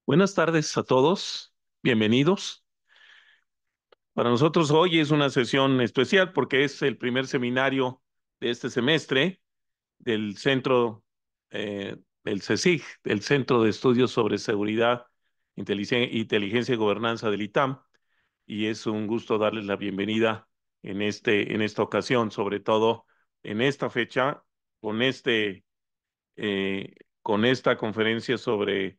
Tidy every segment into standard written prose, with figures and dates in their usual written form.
Buenas tardes a todos, bienvenidos. Para nosotros hoy es una sesión especial porque es el primer seminario de este semestre del centro del CECIG, del Centro de Estudios sobre Seguridad, Inteligencia y Gobernanza del ITAM. Y es un gusto darles la bienvenida en esta ocasión, sobre todo en esta fecha, con eh, con esta conferencia sobre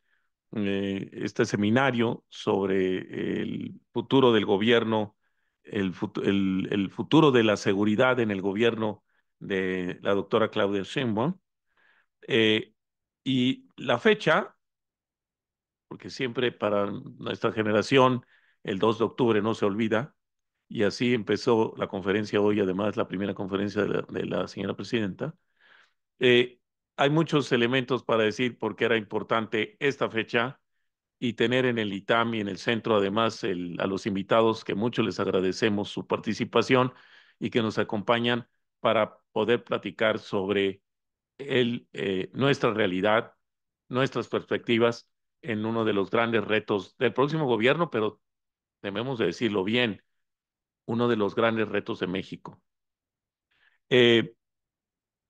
este seminario sobre el futuro del gobierno, el futuro de la seguridad en el gobierno de la doctora Claudia Sheinbaum. Eh, y la fecha, porque siempre para nuestra generación el 2 de octubre no se olvida, y así empezó la conferencia hoy, además la primera conferencia de la señora presidenta. Eh, Hay muchos elementos para decir por qué era importante esta fecha y tener en el ITAM y en el centro además a los invitados que mucho les agradecemos su participación y que nos acompañan para poder platicar sobre nuestra realidad, nuestras perspectivas en uno de los grandes retos del próximo gobierno, pero debemos de decirlo bien, uno de los grandes retos de México. Eh,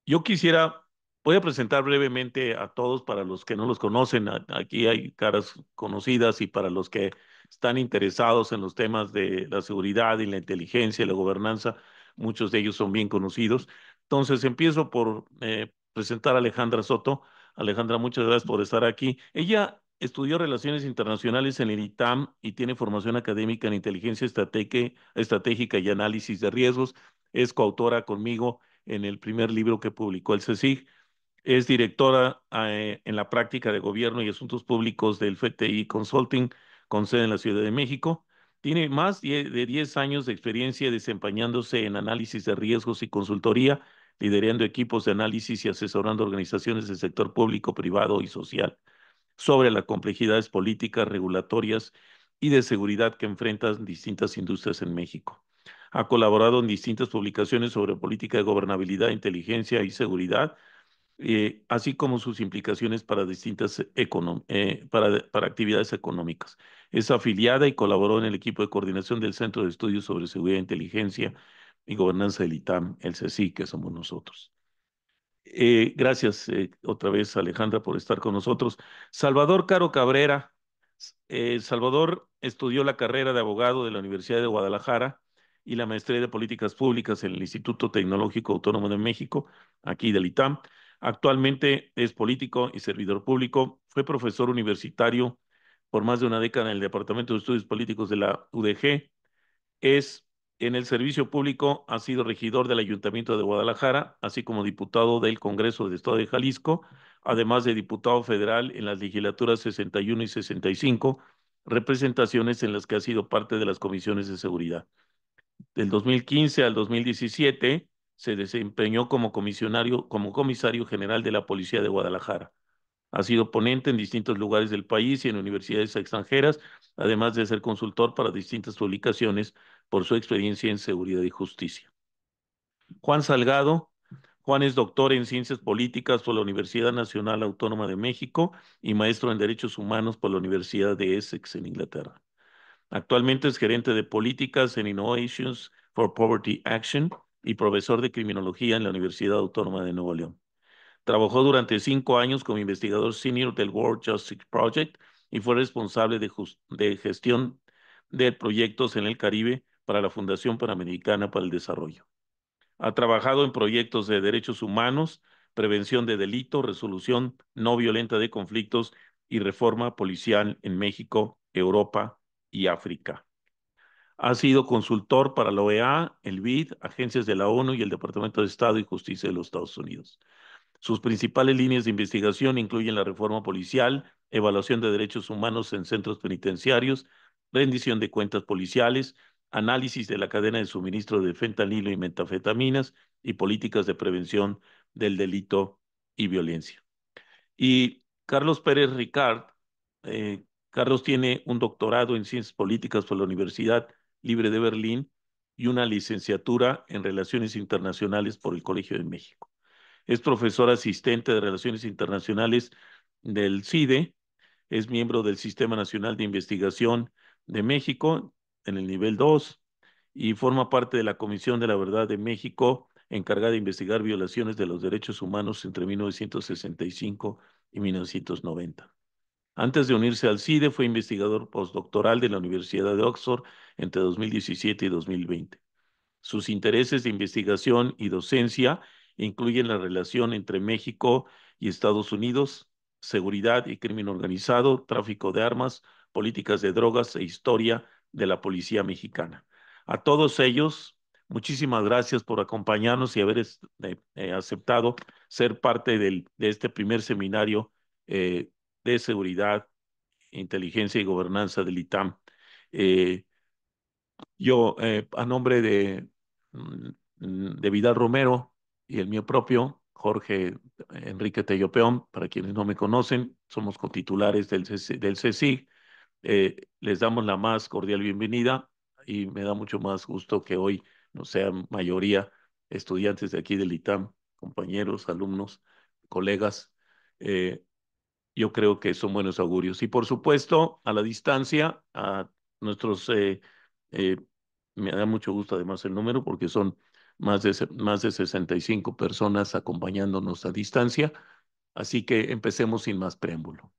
Yo quisiera, voy a presentar brevemente a todos para los que no los conocen. Aquí hay caras conocidas y para los que están interesados en los temas de la seguridad y la inteligencia y la gobernanza, muchos de ellos son bien conocidos. Entonces, empiezo por presentar a Alejandra Soto. Alejandra, muchas gracias por estar aquí. Ella estudió Relaciones Internacionales en el ITAM y tiene formación académica en Inteligencia Estratégica y Análisis de Riesgos. Es coautora conmigo en el primer libro que publicó el CECIG. Es directora en la práctica de gobierno y asuntos públicos del FTI Consulting, con sede en la Ciudad de México. Tiene más de 10 años de experiencia desempeñándose en análisis de riesgos y consultoría, liderando equipos de análisis y asesorando organizaciones del sector público, privado y social sobre las complejidades políticas, regulatorias y de seguridad que enfrentan distintas industrias en México. Ha colaborado en distintas publicaciones sobre política de gobernabilidad, inteligencia y seguridad, así como sus implicaciones para para actividades económicas. Es afiliada y colaboró en el equipo de coordinación del Centro de Estudios sobre Seguridad, Inteligencia y Gobernanza del ITAM, el CECI, que somos nosotros. Gracias otra vez, Alejandra, por estar con nosotros. Salvador Caro Cabrera. Salvador estudió la carrera de abogado de la Universidad de Guadalajara y la maestría de Políticas Públicas en el Instituto Tecnológico Autónomo de México, aquí del ITAM. Actualmente es político y servidor público. Fue profesor universitario por más de una década en el Departamento de Estudios Políticos de la UDG. Es en el servicio público, ha sido regidor del Ayuntamiento de Guadalajara, así como diputado del Congreso del Estado de Jalisco, además de diputado federal en las legislaturas 61 y 65, representaciones en las que ha sido parte de las comisiones de seguridad. Del 2015 al 2017 se desempeñó como comisario general de la Policía de Guadalajara. Ha sido ponente en distintos lugares del país y en universidades extranjeras, además de ser consultor para distintas publicaciones por su experiencia en seguridad y justicia. Juan Salgado. Juan es doctor en Ciencias Políticas por la Universidad Nacional Autónoma de México y maestro en Derechos Humanos por la Universidad de Essex en Inglaterra. Actualmente es gerente de políticas en Innovations for Poverty Action y profesor de criminología en la Universidad Autónoma de Nuevo León. Trabajó durante 5 años como investigador senior del World Justice Project y fue responsable de gestión de proyectos en el Caribe para la Fundación Panamericana para el Desarrollo. Ha trabajado en proyectos de derechos humanos, prevención de delitos, resolución no violenta de conflictos y reforma policial en México, Europa y África. Ha sido consultor para la OEA, el BID, agencias de la ONU y el Departamento de Estado y Justicia de los Estados Unidos. Sus principales líneas de investigación incluyen la reforma policial, evaluación de derechos humanos en centros penitenciarios, rendición de cuentas policiales, análisis de la cadena de suministro de fentanilo y metanfetaminas y políticas de prevención del delito y violencia. Y Carlos Pérez Ricard, Carlos tiene un doctorado en Ciencias Políticas por la Universidad Libre de Berlín y una licenciatura en Relaciones Internacionales por el Colegio de México. Es profesor asistente de Relaciones Internacionales del CIDE es miembro del Sistema Nacional de Investigación de México en el nivel 2 y forma parte de la Comisión de la Verdad de México, encargada de investigar violaciones de los derechos humanos entre 1965 y 1990. Antes de unirse al CIDE, fue investigador postdoctoral de la Universidad de Oxford entre 2017 y 2020. Sus intereses de investigación y docencia incluyen la relación entre México y Estados Unidos, seguridad y crimen organizado, tráfico de armas, políticas de drogas e historia de la policía mexicana. A todos ellos, muchísimas gracias por acompañarnos y haber aceptado ser parte de este primer seminario eh, de seguridad, inteligencia y gobernanza del ITAM. Eh, yo, a nombre de Vidal Romero y el mío propio, Jorge Enrique Tello Peón, para quienes no me conocen, somos cotitulares del CSIC, les damos la más cordial bienvenida y me da mucho más gusto que hoy no sean mayoría estudiantes de aquí del ITAM, compañeros, alumnos, colegas. eh, yo creo que son buenos augurios. Y por supuesto, a la distancia, a nuestros, eh, me da mucho gusto además el número porque son más de 65 personas acompañándonos a distancia. Así que empecemos sin más preámbulo.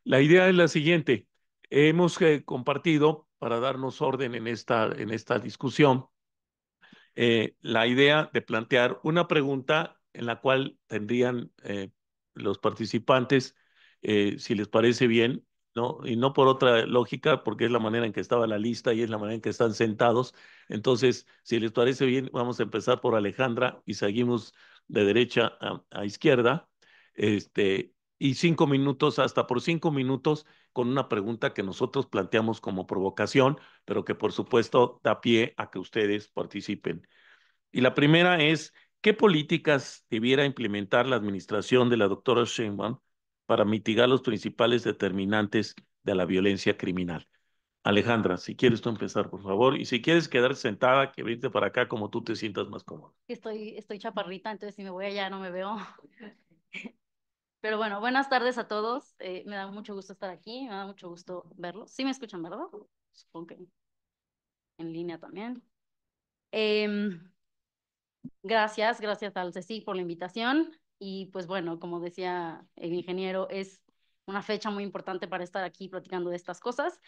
La idea es la siguiente. Hemos compartido, para darnos orden en esta discusión, la idea de plantear una pregunta en la cual tendrían los participantes, si les parece bien, ¿no? Y no por otra lógica, porque es la manera en que estaba la lista y es la manera en que están sentados. Entonces, si les parece bien, vamos a empezar por Alejandra y seguimos de derecha a izquierda. Y 5 minutos, hasta por 5 minutos, con una pregunta que nosotros planteamos como provocación, pero que por supuesto da pie a que ustedes participen. Y la primera es, ¿qué políticas debiera implementar la administración de la doctora Sheinbaum para mitigar los principales determinantes de la violencia criminal? Alejandra, si quieres tú empezar, por favor, y si quieres quedar sentada, que venite para acá como tú te sientas más cómodo. Estoy chaparrita, entonces si me voy allá no me veo. Pero bueno, buenas tardes a todos. Me da mucho gusto estar aquí, me da mucho gusto verlos. Sí me escuchan, ¿verdad? Supongo que en línea también. Em, gracias al CECI por la invitación. Y pues bueno, como decía el ingeniero, es una fecha muy importante para estar aquí platicando de estas cosas.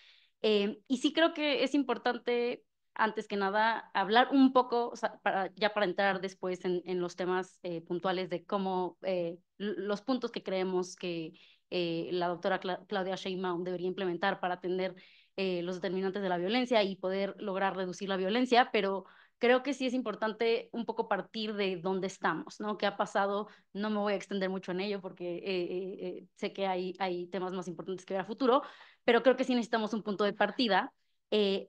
Y sí creo que es importante, antes que nada, hablar un poco, o sea, ya para entrar después en los temas puntuales de cómo los puntos que creemos que la doctora Claudia Sheinbaum debería implementar para atender los determinantes de la violencia y poder lograr reducir la violencia, pero creo que sí es importante un poco partir de dónde estamos, ¿no? ¿Qué ha pasado? No me voy a extender mucho en ello porque sé que hay temas más importantes que ver a futuro, pero creo que sí necesitamos un punto de partida. Eh,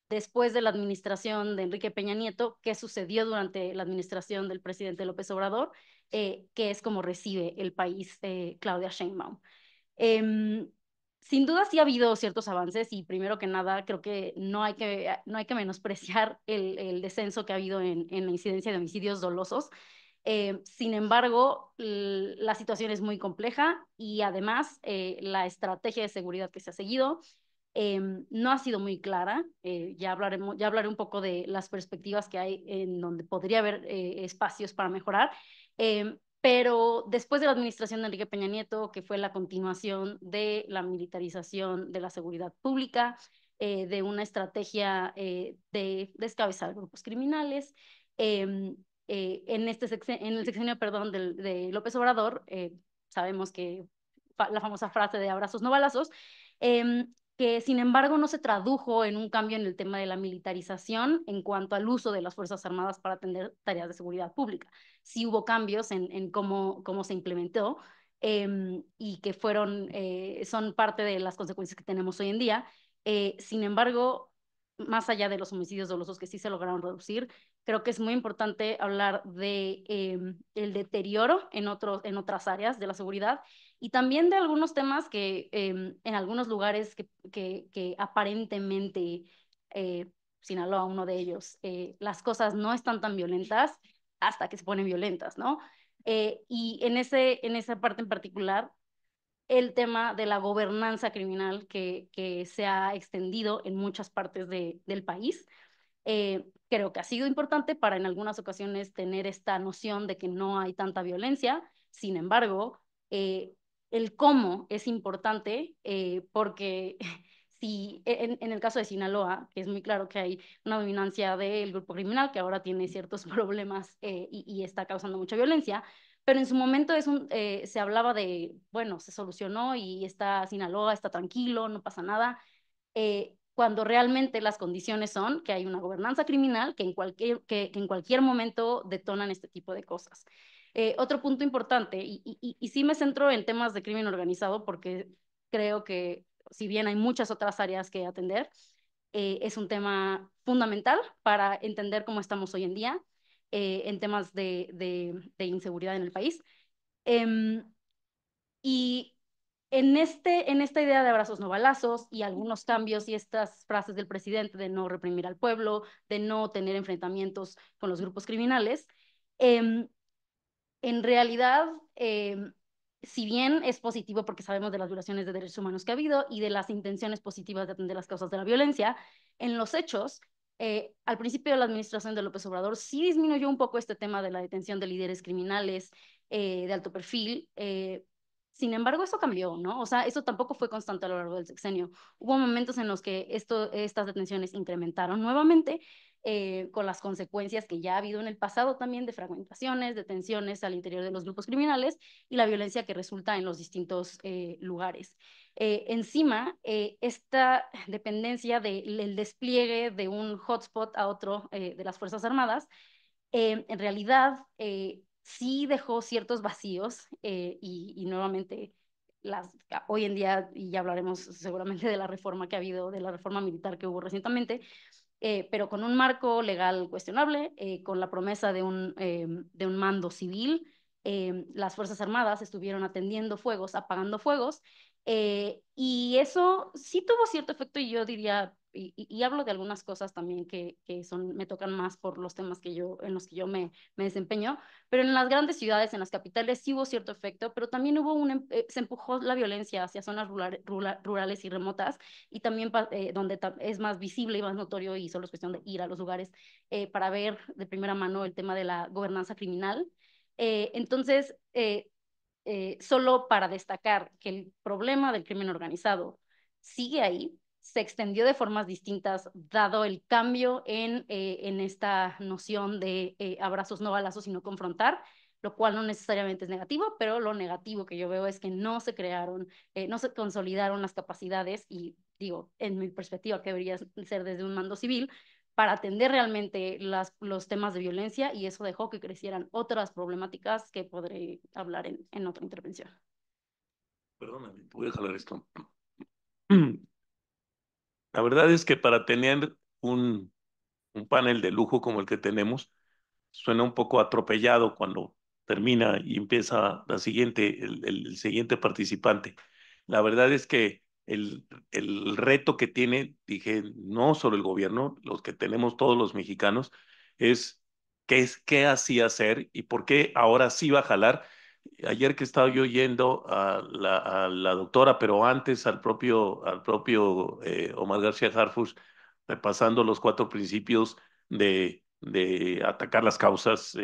Después de la administración de Enrique Peña Nieto, qué sucedió durante la administración del presidente López Obrador, qué es como recibe el país Claudia Sheinbaum. Eh, Sin duda sí ha habido ciertos avances y primero que nada creo que no hay que menospreciar el descenso que ha habido en la incidencia de homicidios dolosos. Sin embargo, la situación es muy compleja y además la estrategia de seguridad que se ha seguido no ha sido muy clara. Ya hablaré un poco de las perspectivas que hay en donde podría haber espacios para mejorar. Pero después de la administración de Enrique Peña Nieto, que fue la continuación de la militarización de la seguridad pública, de una estrategia de descabezar grupos criminales, eh, en el sexenio, perdón, de López Obrador, sabemos que la famosa frase de abrazos no balazos, que sin embargo no se tradujo en un cambio en el tema de la militarización en cuanto al uso de las Fuerzas Armadas para atender tareas de seguridad pública. Sí hubo cambios en cómo se implementó y que son parte de las consecuencias que tenemos hoy en día. Sin embargo, más allá de los homicidios dolosos que sí se lograron reducir, creo que es muy importante hablar de el deterioro en otras áreas de la seguridad y también de algunos temas que en algunos lugares que aparentemente, Sinaloa, uno de ellos, las cosas no están tan violentas hasta que se ponen violentas, ¿no? Y en esa parte en particular, el tema de la gobernanza criminal que se ha extendido en muchas partes del país. Creo que ha sido importante para en algunas ocasiones tener esta noción de que no hay tanta violencia. Sin embargo, el cómo es importante porque si en el caso de Sinaloa, que es muy claro que hay una dominancia del grupo criminal que ahora tiene ciertos problemas y está causando mucha violencia, pero en su momento se hablaba de, bueno, se solucionó y está Sinaloa, está tranquilo, no pasa nada, cuando realmente las condiciones son que hay una gobernanza criminal que en cualquier momento detonan este tipo de cosas. Otro punto importante, y sí me centro en temas de crimen organizado porque creo que si bien hay muchas otras áreas que atender, es un tema fundamental para entender cómo estamos hoy en día en temas de inseguridad en el país. Eh, y en esta idea de abrazos no balazos y algunos cambios y estas frases del presidente de no reprimir al pueblo, de no tener enfrentamientos con los grupos criminales, eh, en realidad, si bien es positivo porque sabemos de las violaciones de derechos humanos que ha habido y de las intenciones positivas de atender las causas de la violencia, en los hechos, al principio de la administración de López Obrador sí disminuyó un poco este tema de la detención de líderes criminales de alto perfil. Sin embargo, eso cambió, ¿no? O sea, eso tampoco fue constante a lo largo del sexenio. Hubo momentos en los que estas detenciones incrementaron nuevamente con las consecuencias que ya ha habido en el pasado también de fragmentaciones, de tensiones al interior de los grupos criminales y la violencia que resulta en los distintos lugares. Encima, esta dependencia del despliegue de un hotspot a otro de las Fuerzas Armadas, en realidad sí dejó ciertos vacíos y nuevamente hoy en día, y ya hablaremos seguramente de la reforma que ha habido, de la reforma militar que hubo recientemente, pero con un marco legal cuestionable, con la promesa de un mando civil. Las Fuerzas Armadas estuvieron atendiendo fuegos, apagando fuegos, y eso sí tuvo cierto efecto y yo diría, y hablo de algunas cosas también que me tocan más por los temas en los que yo me desempeño, pero en las grandes ciudades, en las capitales sí hubo cierto efecto, pero también se empujó la violencia hacia zonas rurales y remotas y también donde es más visible y más notorio y solo es cuestión de ir a los lugares para ver de primera mano el tema de la gobernanza criminal. Entonces, solo para destacar que el problema del crimen organizado sigue ahí, se extendió de formas distintas dado el cambio en esta noción de abrazos no balazos, sino confrontar, lo cual no necesariamente es negativo, pero lo negativo que yo veo es que no se crearon, no se consolidaron las capacidades y digo, en mi perspectiva, que debería ser desde un mando civil, para atender realmente los temas de violencia y eso dejó que crecieran otras problemáticas que podré hablar en otra intervención. Perdóname, te voy a jalar esto. La verdad es que para tener un panel de lujo como el que tenemos, suena un poco atropellado cuando termina y empieza el siguiente participante. La verdad es que el reto que tiene, dije, no solo el gobierno, los que tenemos todos los mexicanos, qué así hacer y por qué ahora sí va a jalar. Ayer que estaba yo yendo a la doctora, pero antes al propio Omar García Harfuch, repasando los cuatro principios de atacar las causas,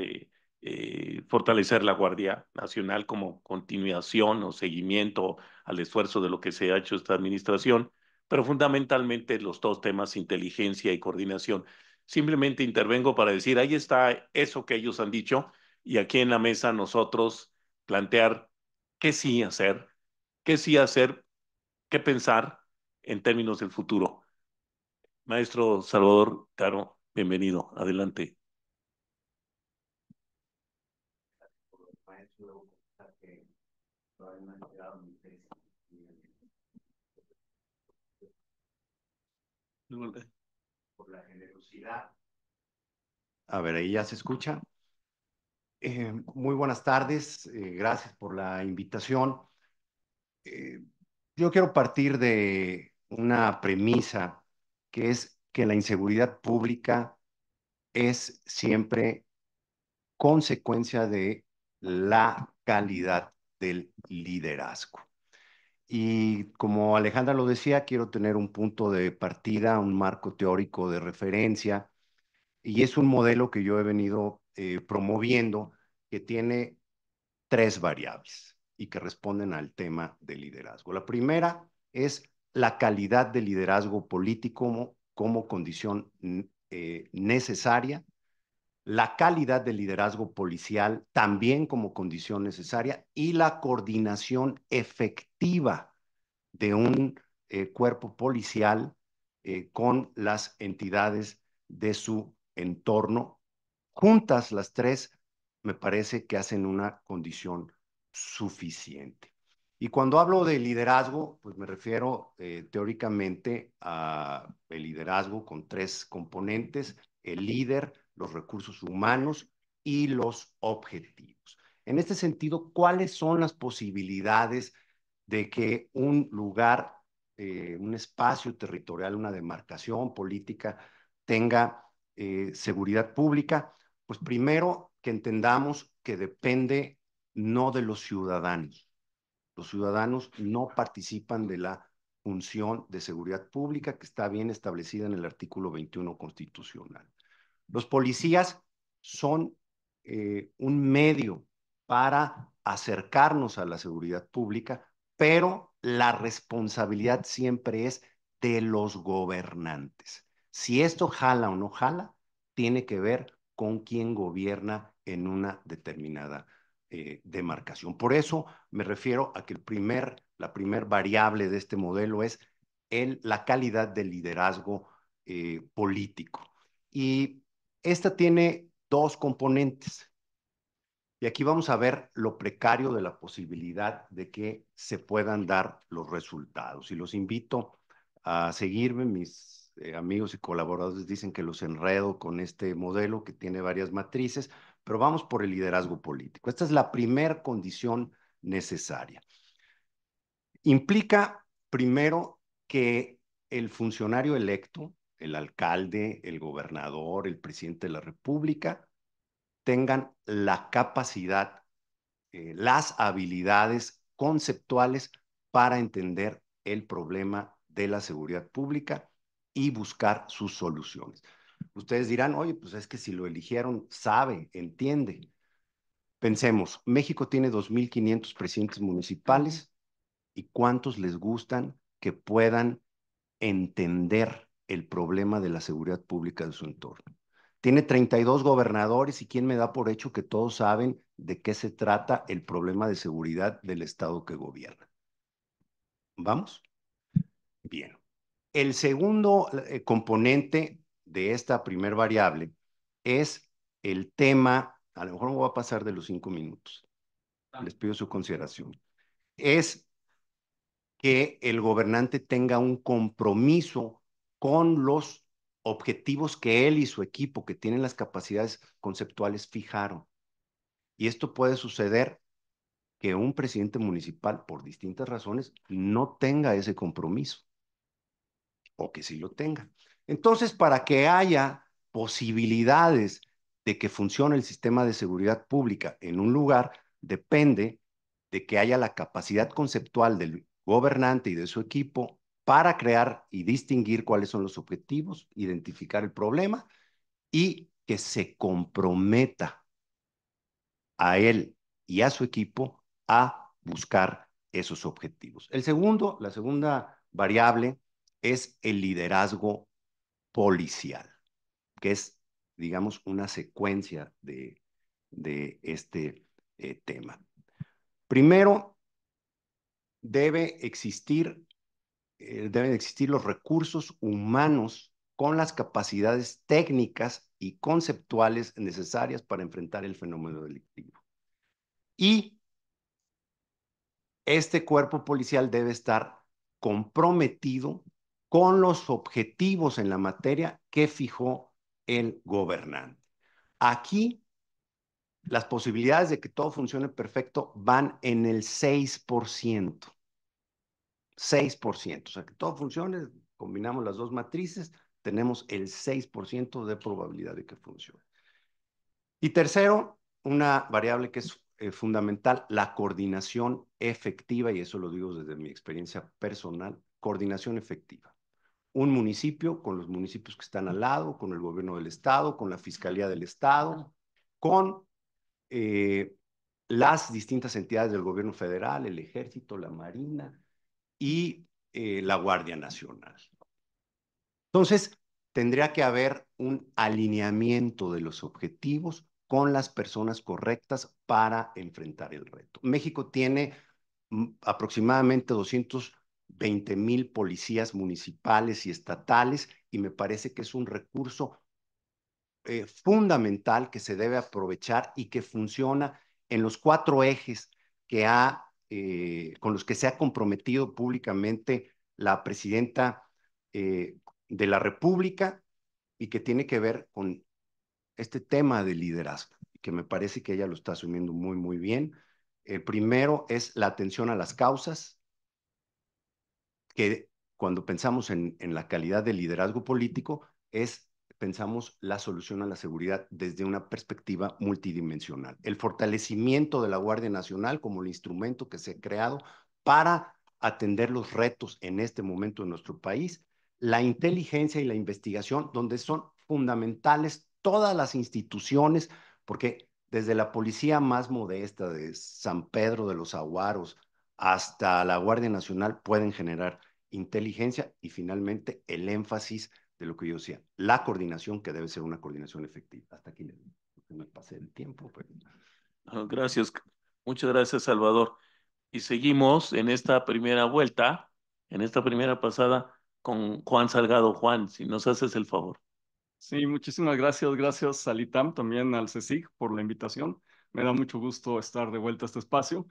fortalecer la Guardia Nacional como continuación o seguimiento al esfuerzo de lo que se ha hecho esta administración, pero fundamentalmente los dos temas, inteligencia y coordinación. Simplemente intervengo para decir, ahí está eso que ellos han dicho y aquí en la mesa nosotros plantear qué sí hacer, qué pensar en términos del futuro. Maestro Salvador Caro, bienvenido. Adelante. Maestro, que todavía no ha llegado mi tesis. Por la generosidad. A ver, ahí ya se escucha. Muy buenas tardes, gracias por la invitación. Eh, yo quiero partir de una premisa que es que la inseguridad pública es siempre consecuencia de la calidad del liderazgo. Y como Alejandra lo decía, quiero tener un punto de partida, un marco teórico de referencia, y es un modelo que yo he venido promoviendo que tiene tres variables y que responden al tema del liderazgo. La primera es la calidad del liderazgo político como condición necesaria, la calidad del liderazgo policial también como condición necesaria y la coordinación efectiva de un cuerpo policial con las entidades de su entorno. Juntas las tres, me parece que hacen una condición suficiente. Y cuando hablo de liderazgo, pues me refiero teóricamente a el liderazgo con tres componentes: el líder, los recursos humanos y los objetivos. En este sentido, ¿cuáles son las posibilidades de que un lugar, un espacio territorial, una demarcación política tenga seguridad pública? Pues primero que entendamos que depende no de los ciudadanos. Los ciudadanos no participan de la función de seguridad pública que está bien establecida en el artículo 21 constitucional. Los policías son un medio para acercarnos a la seguridad pública, pero la responsabilidad siempre es de los gobernantes. Si esto jala o no jala, tiene que ver con quién gobierna en una determinada demarcación. Por eso me refiero a que la primer variable de este modelo es la calidad del liderazgo político. Y esta tiene dos componentes. Y aquí vamos a ver lo precario de la posibilidad de que se puedan dar los resultados. Y los invito a seguirme. Mis amigos y colaboradores dicen que los enredo con este modelo que tiene varias matrices, pero vamos por el liderazgo político. Esta es la primera condición necesaria. Implica, primero, que el funcionario electo, el alcalde, el gobernador, el presidente de la República, tengan la capacidad, las habilidades conceptuales para entender el problema de la seguridad pública y buscar sus soluciones. Ustedes dirán, oye, pues es que si lo eligieron, sabe, entiende. Pensemos, México tiene 2.500 presidentes municipales, y cuántos les gustan que puedan entender el problema de la seguridad pública de su entorno. Tiene 32 gobernadores y quién me da por hecho que todos saben de qué se trata el problema de seguridad del estado que gobierna. ¿Vamos? Bien. El segundo componente de esta primer variable es el tema, a lo mejor me voy a pasar de los 5 minutos, les pido su consideración, es que el gobernante tenga un compromiso con los objetivos que él y su equipo, que tienen las capacidades conceptuales, fijaron. Y esto puede suceder que un presidente municipal, por distintas razones, no tenga ese compromiso, o que sí lo tenga. Entonces, para que haya posibilidades de que funcione el sistema de seguridad pública en un lugar, depende de que haya la capacidad conceptual del gobernante y de su equipo para crear y distinguir cuáles son los objetivos, identificar el problema y que se comprometa a él y a su equipo a buscar esos objetivos. La segunda variable es el liderazgo policial, que es, digamos, una secuencia de este tema. Primero, deben existir los recursos humanos con las capacidades técnicas y conceptuales necesarias para enfrentar el fenómeno delictivo. Y este cuerpo policial debe estar comprometido con los objetivos en la materia que fijó el gobernante. Aquí las posibilidades de que todo funcione perfecto van en el 6%. 6%. O sea, que todo funcione, combinamos las dos matrices, tenemos el 6% de probabilidad de que funcione. Y tercero, una variable que es fundamental la coordinación efectiva, y eso lo digo desde mi experiencia personal, coordinación efectiva. Un municipio con los municipios que están al lado, con el gobierno del estado, con la fiscalía del estado, con las distintas entidades del gobierno federal, el ejército, la marina y la Guardia Nacional. Entonces, tendría que haber un alineamiento de los objetivos con las personas correctas para enfrentar el reto. México tiene aproximadamente 220,000 policías municipales y estatales, y me parece que es un recurso fundamental que se debe aprovechar y que funciona en los 4 ejes con los que se ha comprometido públicamente la presidenta de la República, y que tiene que ver con este tema de liderazgo, que me parece que ella lo está asumiendo muy, muy bien. El primero es la atención a las causas, que cuando pensamos en la calidad del liderazgo político, pensamos la solución a la seguridad desde una perspectiva multidimensional. El fortalecimiento de la Guardia Nacional como el instrumento que se ha creado para atender los retos en este momento en nuestro país, la inteligencia y la investigación, donde son fundamentales todas las instituciones, porque desde la policía más modesta de San Pedro de los Aguaros hasta la Guardia Nacional pueden generar inteligencia, y finalmente el énfasis de lo que yo decía, la coordinación, que debe ser una coordinación efectiva. Hasta aquí me pasé el tiempo. Pero... Gracias, muchas gracias, Salvador. Y seguimos en esta primera vuelta, en esta primera pasada con Juan Salgado. Juan, si nos haces el favor. Sí, muchísimas gracias. Gracias al ITAM, también al CSIC por la invitación. Me da mucho gusto estar de vuelta a este espacio.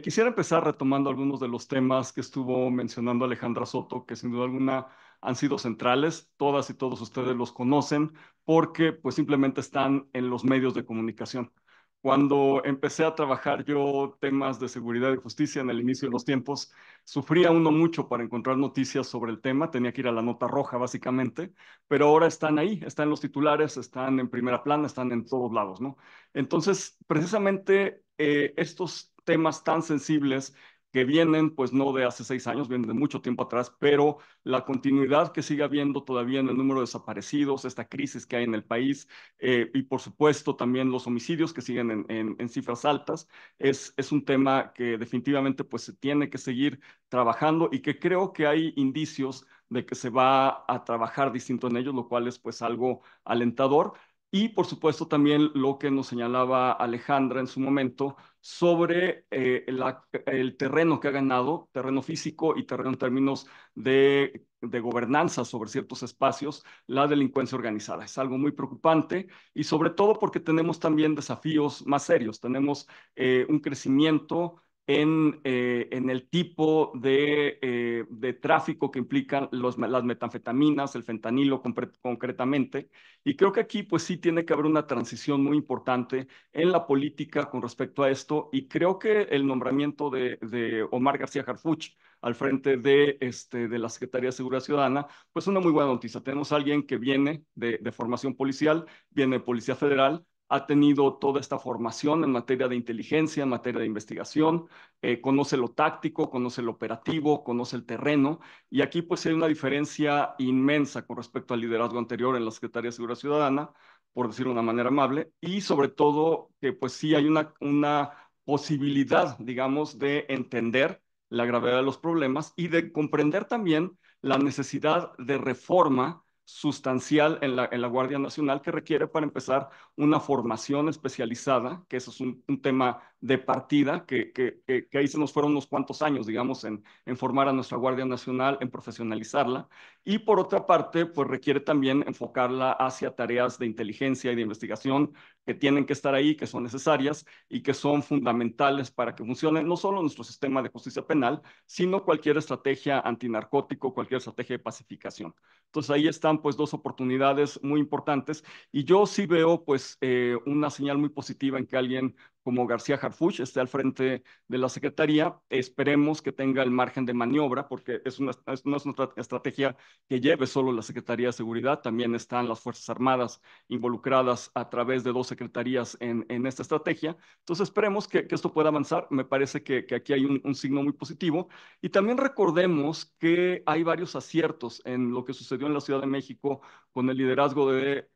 Quisiera empezar retomando algunos de los temas que estuvo mencionando Alejandra Soto, que sin duda alguna han sido centrales. Todas y todos ustedes los conocen porque pues simplemente están en los medios de comunicación. Cuando empecé a trabajar yo temas de seguridad y justicia en el inicio de los tiempos, sufría uno mucho para encontrar noticias sobre el tema. Tenía que ir a la nota roja, básicamente, pero ahora están ahí, están en los titulares, están en primera plana, están en todos lados, ¿no? Entonces, precisamente estos temas tan sensibles que vienen, pues no de hace 6 años, vienen de mucho tiempo atrás, pero la continuidad que sigue habiendo todavía en el número de desaparecidos, esta crisis que hay en el país, y por supuesto también los homicidios que siguen en cifras altas, es un tema que definitivamente pues se tiene que seguir trabajando, y que creo que hay indicios de que se va a trabajar distinto en ellos, lo cual es pues algo alentador. Y por supuesto también lo que nos señalaba Alejandra en su momento sobre el terreno que ha ganado, terreno físico y terreno en términos de gobernanza sobre ciertos espacios, la delincuencia organizada. Es algo muy preocupante, y sobre todo porque tenemos también desafíos más serios. Tenemos un crecimiento en el tipo de tráfico que implican las metanfetaminas, el fentanilo concretamente. Y creo que aquí pues sí tiene que haber una transición muy importante en la política con respecto a esto, y creo que el nombramiento de Omar García Harfuch al frente de la Secretaría de Seguridad Ciudadana, pues una muy buena noticia. Tenemos a alguien que viene de formación policial, viene de Policía Federal, ha tenido toda esta formación en materia de inteligencia, en materia de investigación, conoce lo táctico, conoce lo operativo, conoce el terreno, y aquí pues hay una diferencia inmensa con respecto al liderazgo anterior en la Secretaría de Seguridad Ciudadana, por decirlo de una manera amable, y sobre todo que pues sí hay una posibilidad, digamos, de entender la gravedad de los problemas y de comprender también la necesidad de reforma sustancial en la Guardia Nacional, que requiere para empezar una formación especializada, que eso es un tema de partida, que ahí se nos fueron unos cuantos años, digamos, en formar a nuestra Guardia Nacional, en profesionalizarla. Y por otra parte, pues requiere también enfocarla hacia tareas de inteligencia y de investigación que tienen que estar ahí, que son necesarias y que son fundamentales para que funcione no solo nuestro sistema de justicia penal, sino cualquier estrategia antinarcótico, cualquier estrategia de pacificación. Entonces ahí están pues 2 oportunidades muy importantes, y yo sí veo pues una señal muy positiva en que alguien como García Harfuch esté al frente de la Secretaría. Esperemos que tenga el margen de maniobra, porque no es una estrategia que lleve solo la Secretaría de Seguridad, también están las Fuerzas Armadas involucradas a través de 2 secretarías en esta estrategia. Entonces esperemos que esto pueda avanzar. Me parece que aquí hay un signo muy positivo. Y también recordemos que hay varios aciertos en lo que sucedió en la Ciudad de México con el liderazgo de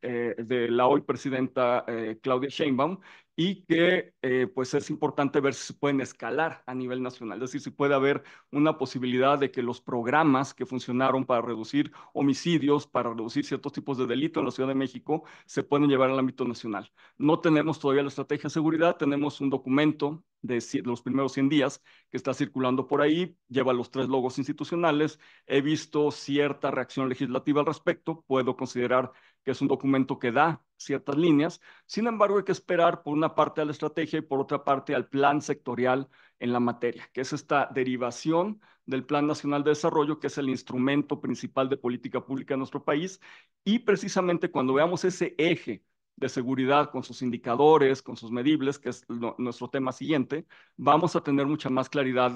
la hoy presidenta Claudia Sheinbaum, y que pues es importante ver si se pueden escalar a nivel nacional, es decir, si puede haber una posibilidad de que los programas que funcionaron para reducir homicidios, para reducir ciertos tipos de delito en la Ciudad de México, se pueden llevar al ámbito nacional. No tenemos todavía la estrategia de seguridad, tenemos un documento de los primeros 100 días que está circulando por ahí, lleva los 3 logos institucionales. He visto cierta reacción legislativa al respecto, puedo considerar que es un documento que da ciertas líneas. Sin embargo, hay que esperar por una parte a la estrategia y por otra parte al plan sectorial en la materia, que es esta derivación del Plan Nacional de Desarrollo, que es el instrumento principal de política pública en nuestro país. Y precisamente cuando veamos ese eje de seguridad con sus indicadores, con sus medibles, que es nuestro tema siguiente, vamos a tener mucha más claridad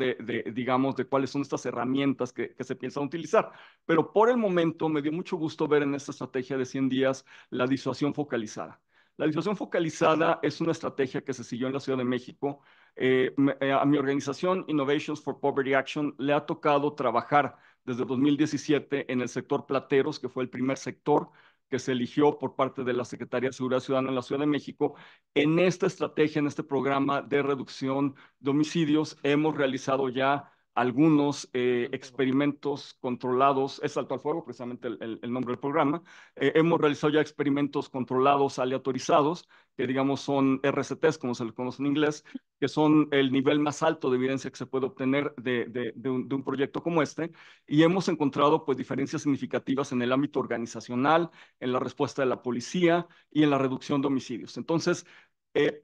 digamos, de cuáles son estas herramientas que se piensan utilizar. Pero por el momento me dio mucho gusto ver en esta estrategia de 100 días la disuasión focalizada. La disuasión focalizada es una estrategia que se siguió en la Ciudad de México. A mi organización Innovations for Poverty Action le ha tocado trabajar desde 2017 en el sector plateros, que fue el primer sector que se eligió por parte de la Secretaría de Seguridad Ciudadana en la Ciudad de México. En esta estrategia, en este programa de reducción de homicidios, hemos realizado ya algunos experimentos controlados, es Salto al Fuego, precisamente el nombre del programa. Hemos realizado ya experimentos controlados, aleatorizados, que digamos son RCTs, como se les conoce en inglés, que son el nivel más alto de evidencia que se puede obtener de un proyecto como este, y hemos encontrado pues diferencias significativas en el ámbito organizacional, en la respuesta de la policía y en la reducción de homicidios. Entonces,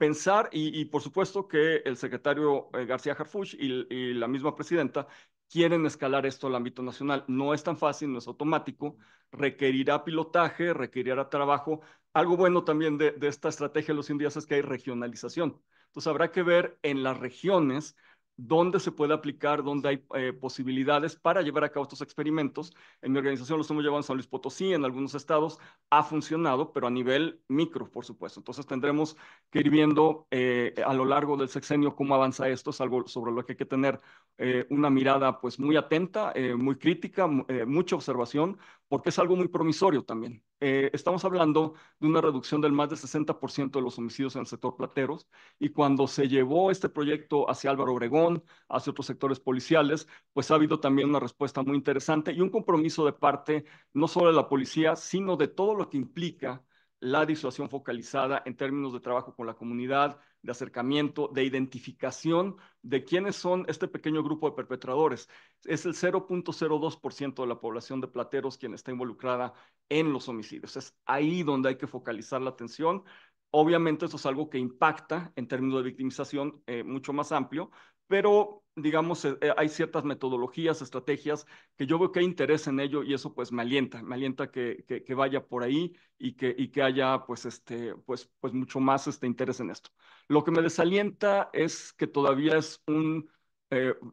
pensar, y por supuesto que el secretario García Harfuch y la misma presidenta quieren escalar esto al ámbito nacional. No es tan fácil, no es automático, requerirá pilotaje, requerirá trabajo. Algo bueno también de esta estrategia de los 100 días es que hay regionalización. Entonces habrá que ver en las regiones dónde se puede aplicar, dónde hay posibilidades para llevar a cabo estos experimentos. En mi organización los estamos llevando en San Luis Potosí, en algunos estados ha funcionado, pero a nivel micro, por supuesto. Entonces tendremos que ir viendo a lo largo del sexenio cómo avanza esto. Es algo sobre lo que hay que tener una mirada pues muy atenta, muy crítica, mucha observación, porque es algo muy promisorio también. Estamos hablando de una reducción del más del 60% de los homicidios en el sector plateros, y cuando se llevó este proyecto hacia Álvaro Obregón, hacia otros sectores policiales, pues ha habido también una respuesta muy interesante y un compromiso de parte no solo de la policía, sino de todo lo que implica la disuasión focalizada en términos de trabajo con la comunidad, de acercamiento, de identificación de quiénes son este pequeño grupo de perpetradores. Es el 0.02% de la población de plateros quien está involucrada en los homicidios. Es ahí donde hay que focalizar la atención. Obviamente eso es algo que impacta en términos de victimización mucho más amplio, pero digamos hay ciertas metodologías, estrategias que yo veo que hay interés en ello, y eso pues me alienta que vaya por ahí y que haya pues mucho más interés en esto. Lo que me desalienta es que todavía es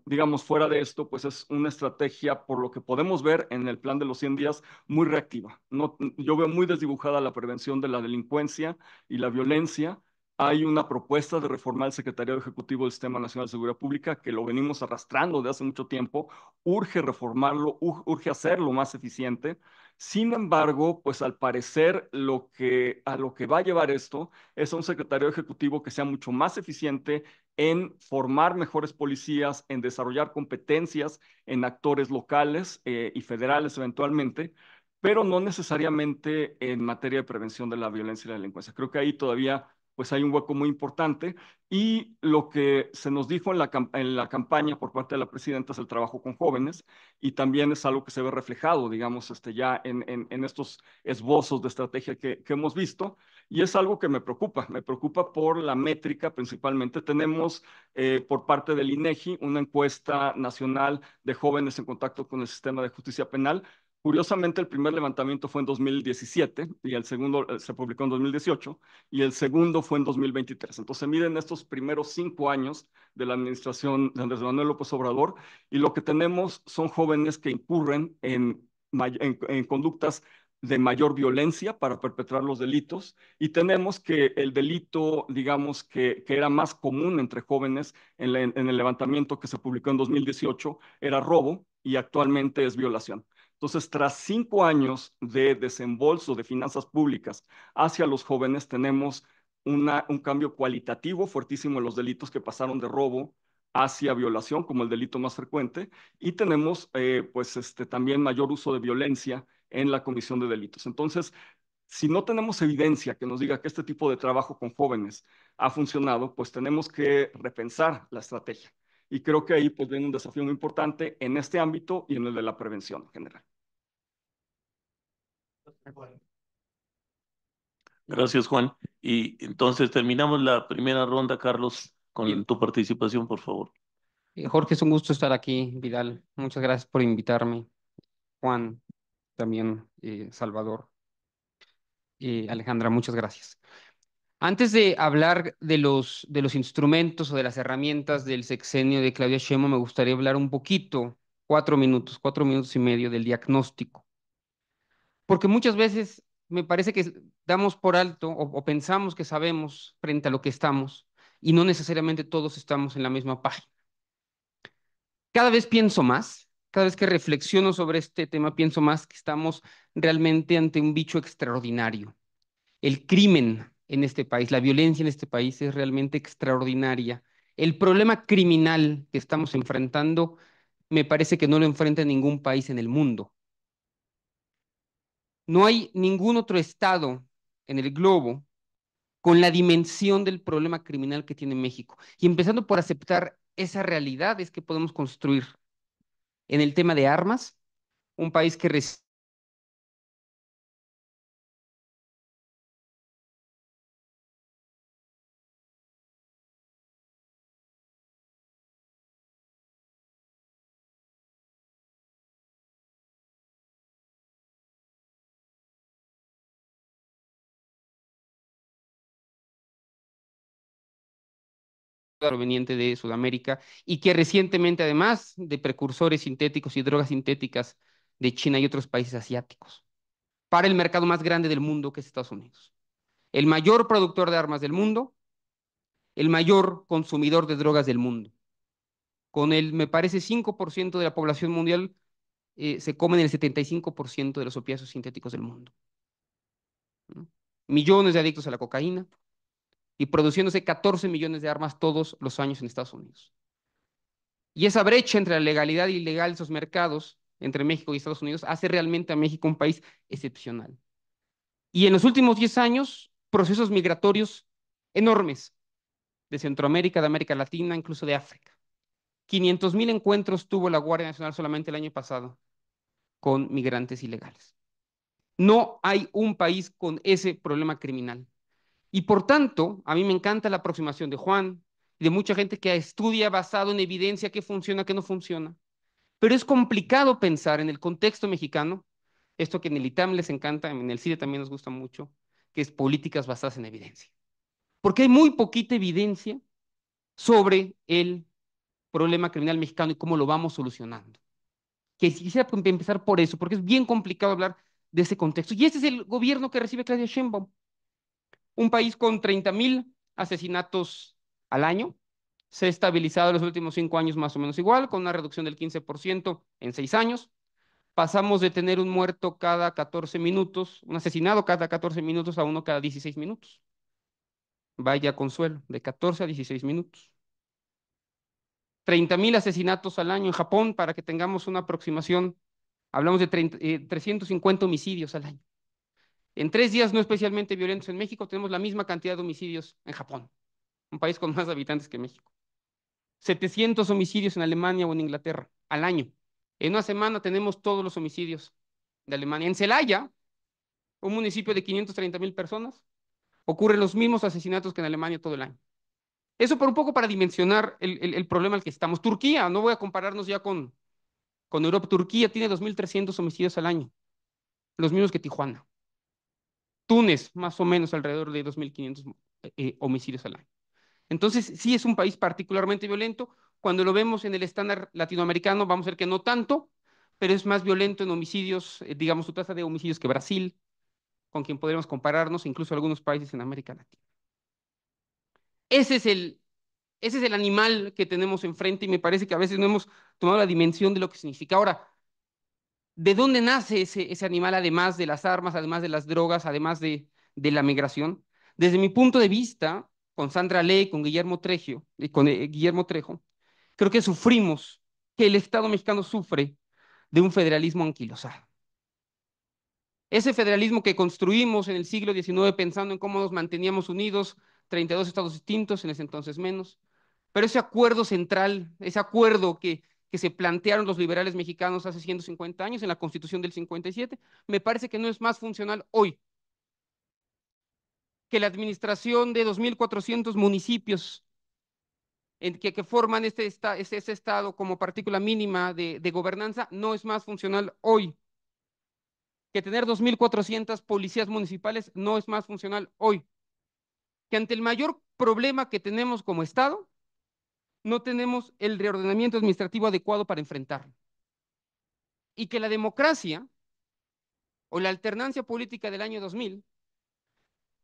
digamos, fuera de esto, pues es una estrategia, por lo que podemos ver en el plan de los 100 días, muy reactiva. No, yo veo muy desdibujada la prevención de la delincuencia y la violencia. Hay una propuesta de reformar el Secretariado Ejecutivo del Sistema Nacional de Seguridad Pública que lo venimos arrastrando de hace mucho tiempo. Urge reformarlo, urge hacerlo más eficiente. Sin embargo, pues al parecer a lo que va a llevar esto es a un secretario ejecutivo que sea mucho más eficiente en formar mejores policías, en desarrollar competencias en actores locales y federales eventualmente, pero no necesariamente en materia de prevención de la violencia y la delincuencia. Creo que ahí todavía pues hay un hueco muy importante, y lo que se nos dijo en la campaña por parte de la presidenta es el trabajo con jóvenes, y también es algo que se ve reflejado, digamos, ya en estos esbozos de estrategia que hemos visto, y es algo que me preocupa por la métrica principalmente. Tenemos por parte del INEGI una encuesta nacional de jóvenes en contacto con el sistema de justicia penal, Curiosamente, el primer levantamiento fue en 2017 y el segundo se publicó en 2018 y el segundo fue en 2023. Entonces, miren estos primeros 5 años de la administración de Andrés Manuel López Obrador y lo que tenemos son jóvenes que incurren en conductas de mayor violencia para perpetrar los delitos y tenemos que el delito, digamos, que era más común entre jóvenes en el levantamiento que se publicó en 2018 era robo y actualmente es violación. Entonces, tras 5 años de desembolso de finanzas públicas hacia los jóvenes, tenemos un cambio cualitativo fuertísimo en los delitos que pasaron de robo hacia violación como el delito más frecuente y tenemos también mayor uso de violencia en la comisión de delitos. Entonces, si no tenemos evidencia que nos diga que este tipo de trabajo con jóvenes ha funcionado, pues tenemos que repensar la estrategia. Y creo que ahí pues viene un desafío muy importante en este ámbito y en el de la prevención en general. Gracias, Juan. Y entonces terminamos la primera ronda, Carlos, con Bien. tu participación, por favor. Jorge, es un gusto estar aquí, Vidal. Muchas gracias por invitarme. Juan, también Salvador. Alejandra, muchas gracias. Antes de hablar de los instrumentos o de las herramientas del sexenio de Claudia Sheinbaum, me gustaría hablar un poquito, 4 minutos y medio del diagnóstico. Porque muchas veces me parece que damos por alto o pensamos que sabemos frente a lo que estamos y no necesariamente todos estamos en la misma página. Cada vez pienso más, cada vez que reflexiono sobre este tema, pienso más que estamos realmente ante un bicho extraordinario. El crimen en este país, la violencia en este país es realmente extraordinaria. El problema criminal que estamos enfrentando me parece que no lo enfrenta ningún país en el mundo. No hay ningún otro estado en el globo con la dimensión del problema criminal que tiene México. Y empezando por aceptar esa realidad es que podemos construir en el tema de armas un país que proveniente de Sudamérica y que recientemente, además de precursores sintéticos y drogas sintéticas de China y otros países asiáticos, para el mercado más grande del mundo, que es Estados Unidos. El mayor productor de armas del mundo, el mayor consumidor de drogas del mundo. Con el, me parece, 5% de la población mundial se comen el 75% de los opiáceos sintéticos del mundo. ¿No? Millones de adictos a la cocaína y produciéndose 14 millones de armas todos los años en Estados Unidos. Y esa brecha entre la legalidad y ilegal de esos mercados, entre México y Estados Unidos, hace realmente a México un país excepcional. Y en los últimos 10 años, procesos migratorios enormes de Centroamérica, de América Latina, incluso de África. 500,000 encuentros tuvo la Guardia Nacional solamente el año pasado con migrantes ilegales. No hay un país con ese problema criminal. Y por tanto, a mí me encanta la aproximación de Juan y de mucha gente que estudia basado en evidencia qué funciona, qué no funciona. Pero es complicado pensar en el contexto mexicano, esto que en el ITAM les encanta, en el CIDE también nos gusta mucho, que es políticas basadas en evidencia. Porque hay muy poquita evidencia sobre el problema criminal mexicano y cómo lo vamos solucionando. Que quisiera empezar por eso, porque es bien complicado hablar de ese contexto. Y este es el gobierno que recibe Claudia Sheinbaum. Un país con 30,000 asesinatos al año. Se ha estabilizado en los últimos 5 años más o menos igual, con una reducción del 15% en 6 años. Pasamos de tener un muerto cada 14 minutos, un asesinado cada 14 minutos a uno cada 16 minutos. Vaya consuelo, de 14 a 16 minutos. 30,000 asesinatos al año en Japón, para que tengamos una aproximación. Hablamos de 350 homicidios al año. En 3 días no especialmente violentos en México, tenemos la misma cantidad de homicidios en Japón, un país con más habitantes que México. 700 homicidios en Alemania o en Inglaterra al año. En una semana tenemos todos los homicidios de Alemania. En Celaya, un municipio de 530,000 personas, ocurren los mismos asesinatos que en Alemania todo el año. Eso por un poco para dimensionar el problema al que estamos. Turquía, no voy a compararnos ya con Con Europa, Turquía tiene 2.300 homicidios al año, los mismos que Tijuana. Túnez, más o menos alrededor de 2.500 homicidios al año. Entonces, sí es un país particularmente violento. Cuando lo vemos en el estándar latinoamericano, vamos a ver que no tanto, pero es más violento en homicidios, digamos, su tasa de homicidios que Brasil, con quien podríamos compararnos, incluso algunos países en América Latina. Ese es ese es el animal que tenemos enfrente y me parece que a veces no hemos tomado la dimensión de lo que significa. Ahora, ¿de dónde nace ese animal, además de las armas, además de las drogas, además de la migración? Desde mi punto de vista, con Sandra Ley, con Guillermo Trejo, Guillermo Trejo, creo que sufrimos, que el Estado mexicano sufre de un federalismo anquilosado. Ese federalismo que construimos en el siglo XIX pensando en cómo nos manteníamos unidos, 32 estados distintos, en ese entonces menos, pero ese acuerdo central, ese acuerdo que se plantearon los liberales mexicanos hace 150 años en la Constitución del 57, me parece que no es más funcional hoy que la administración de 2.400 municipios que forman este estado como partícula mínima de gobernanza, no es más funcional hoy que tener 2.400 policías municipales no es más funcional hoy, que ante el mayor problema que tenemos como Estado, no tenemos el reordenamiento administrativo adecuado para enfrentarlo. Y que la democracia o la alternancia política del año 2000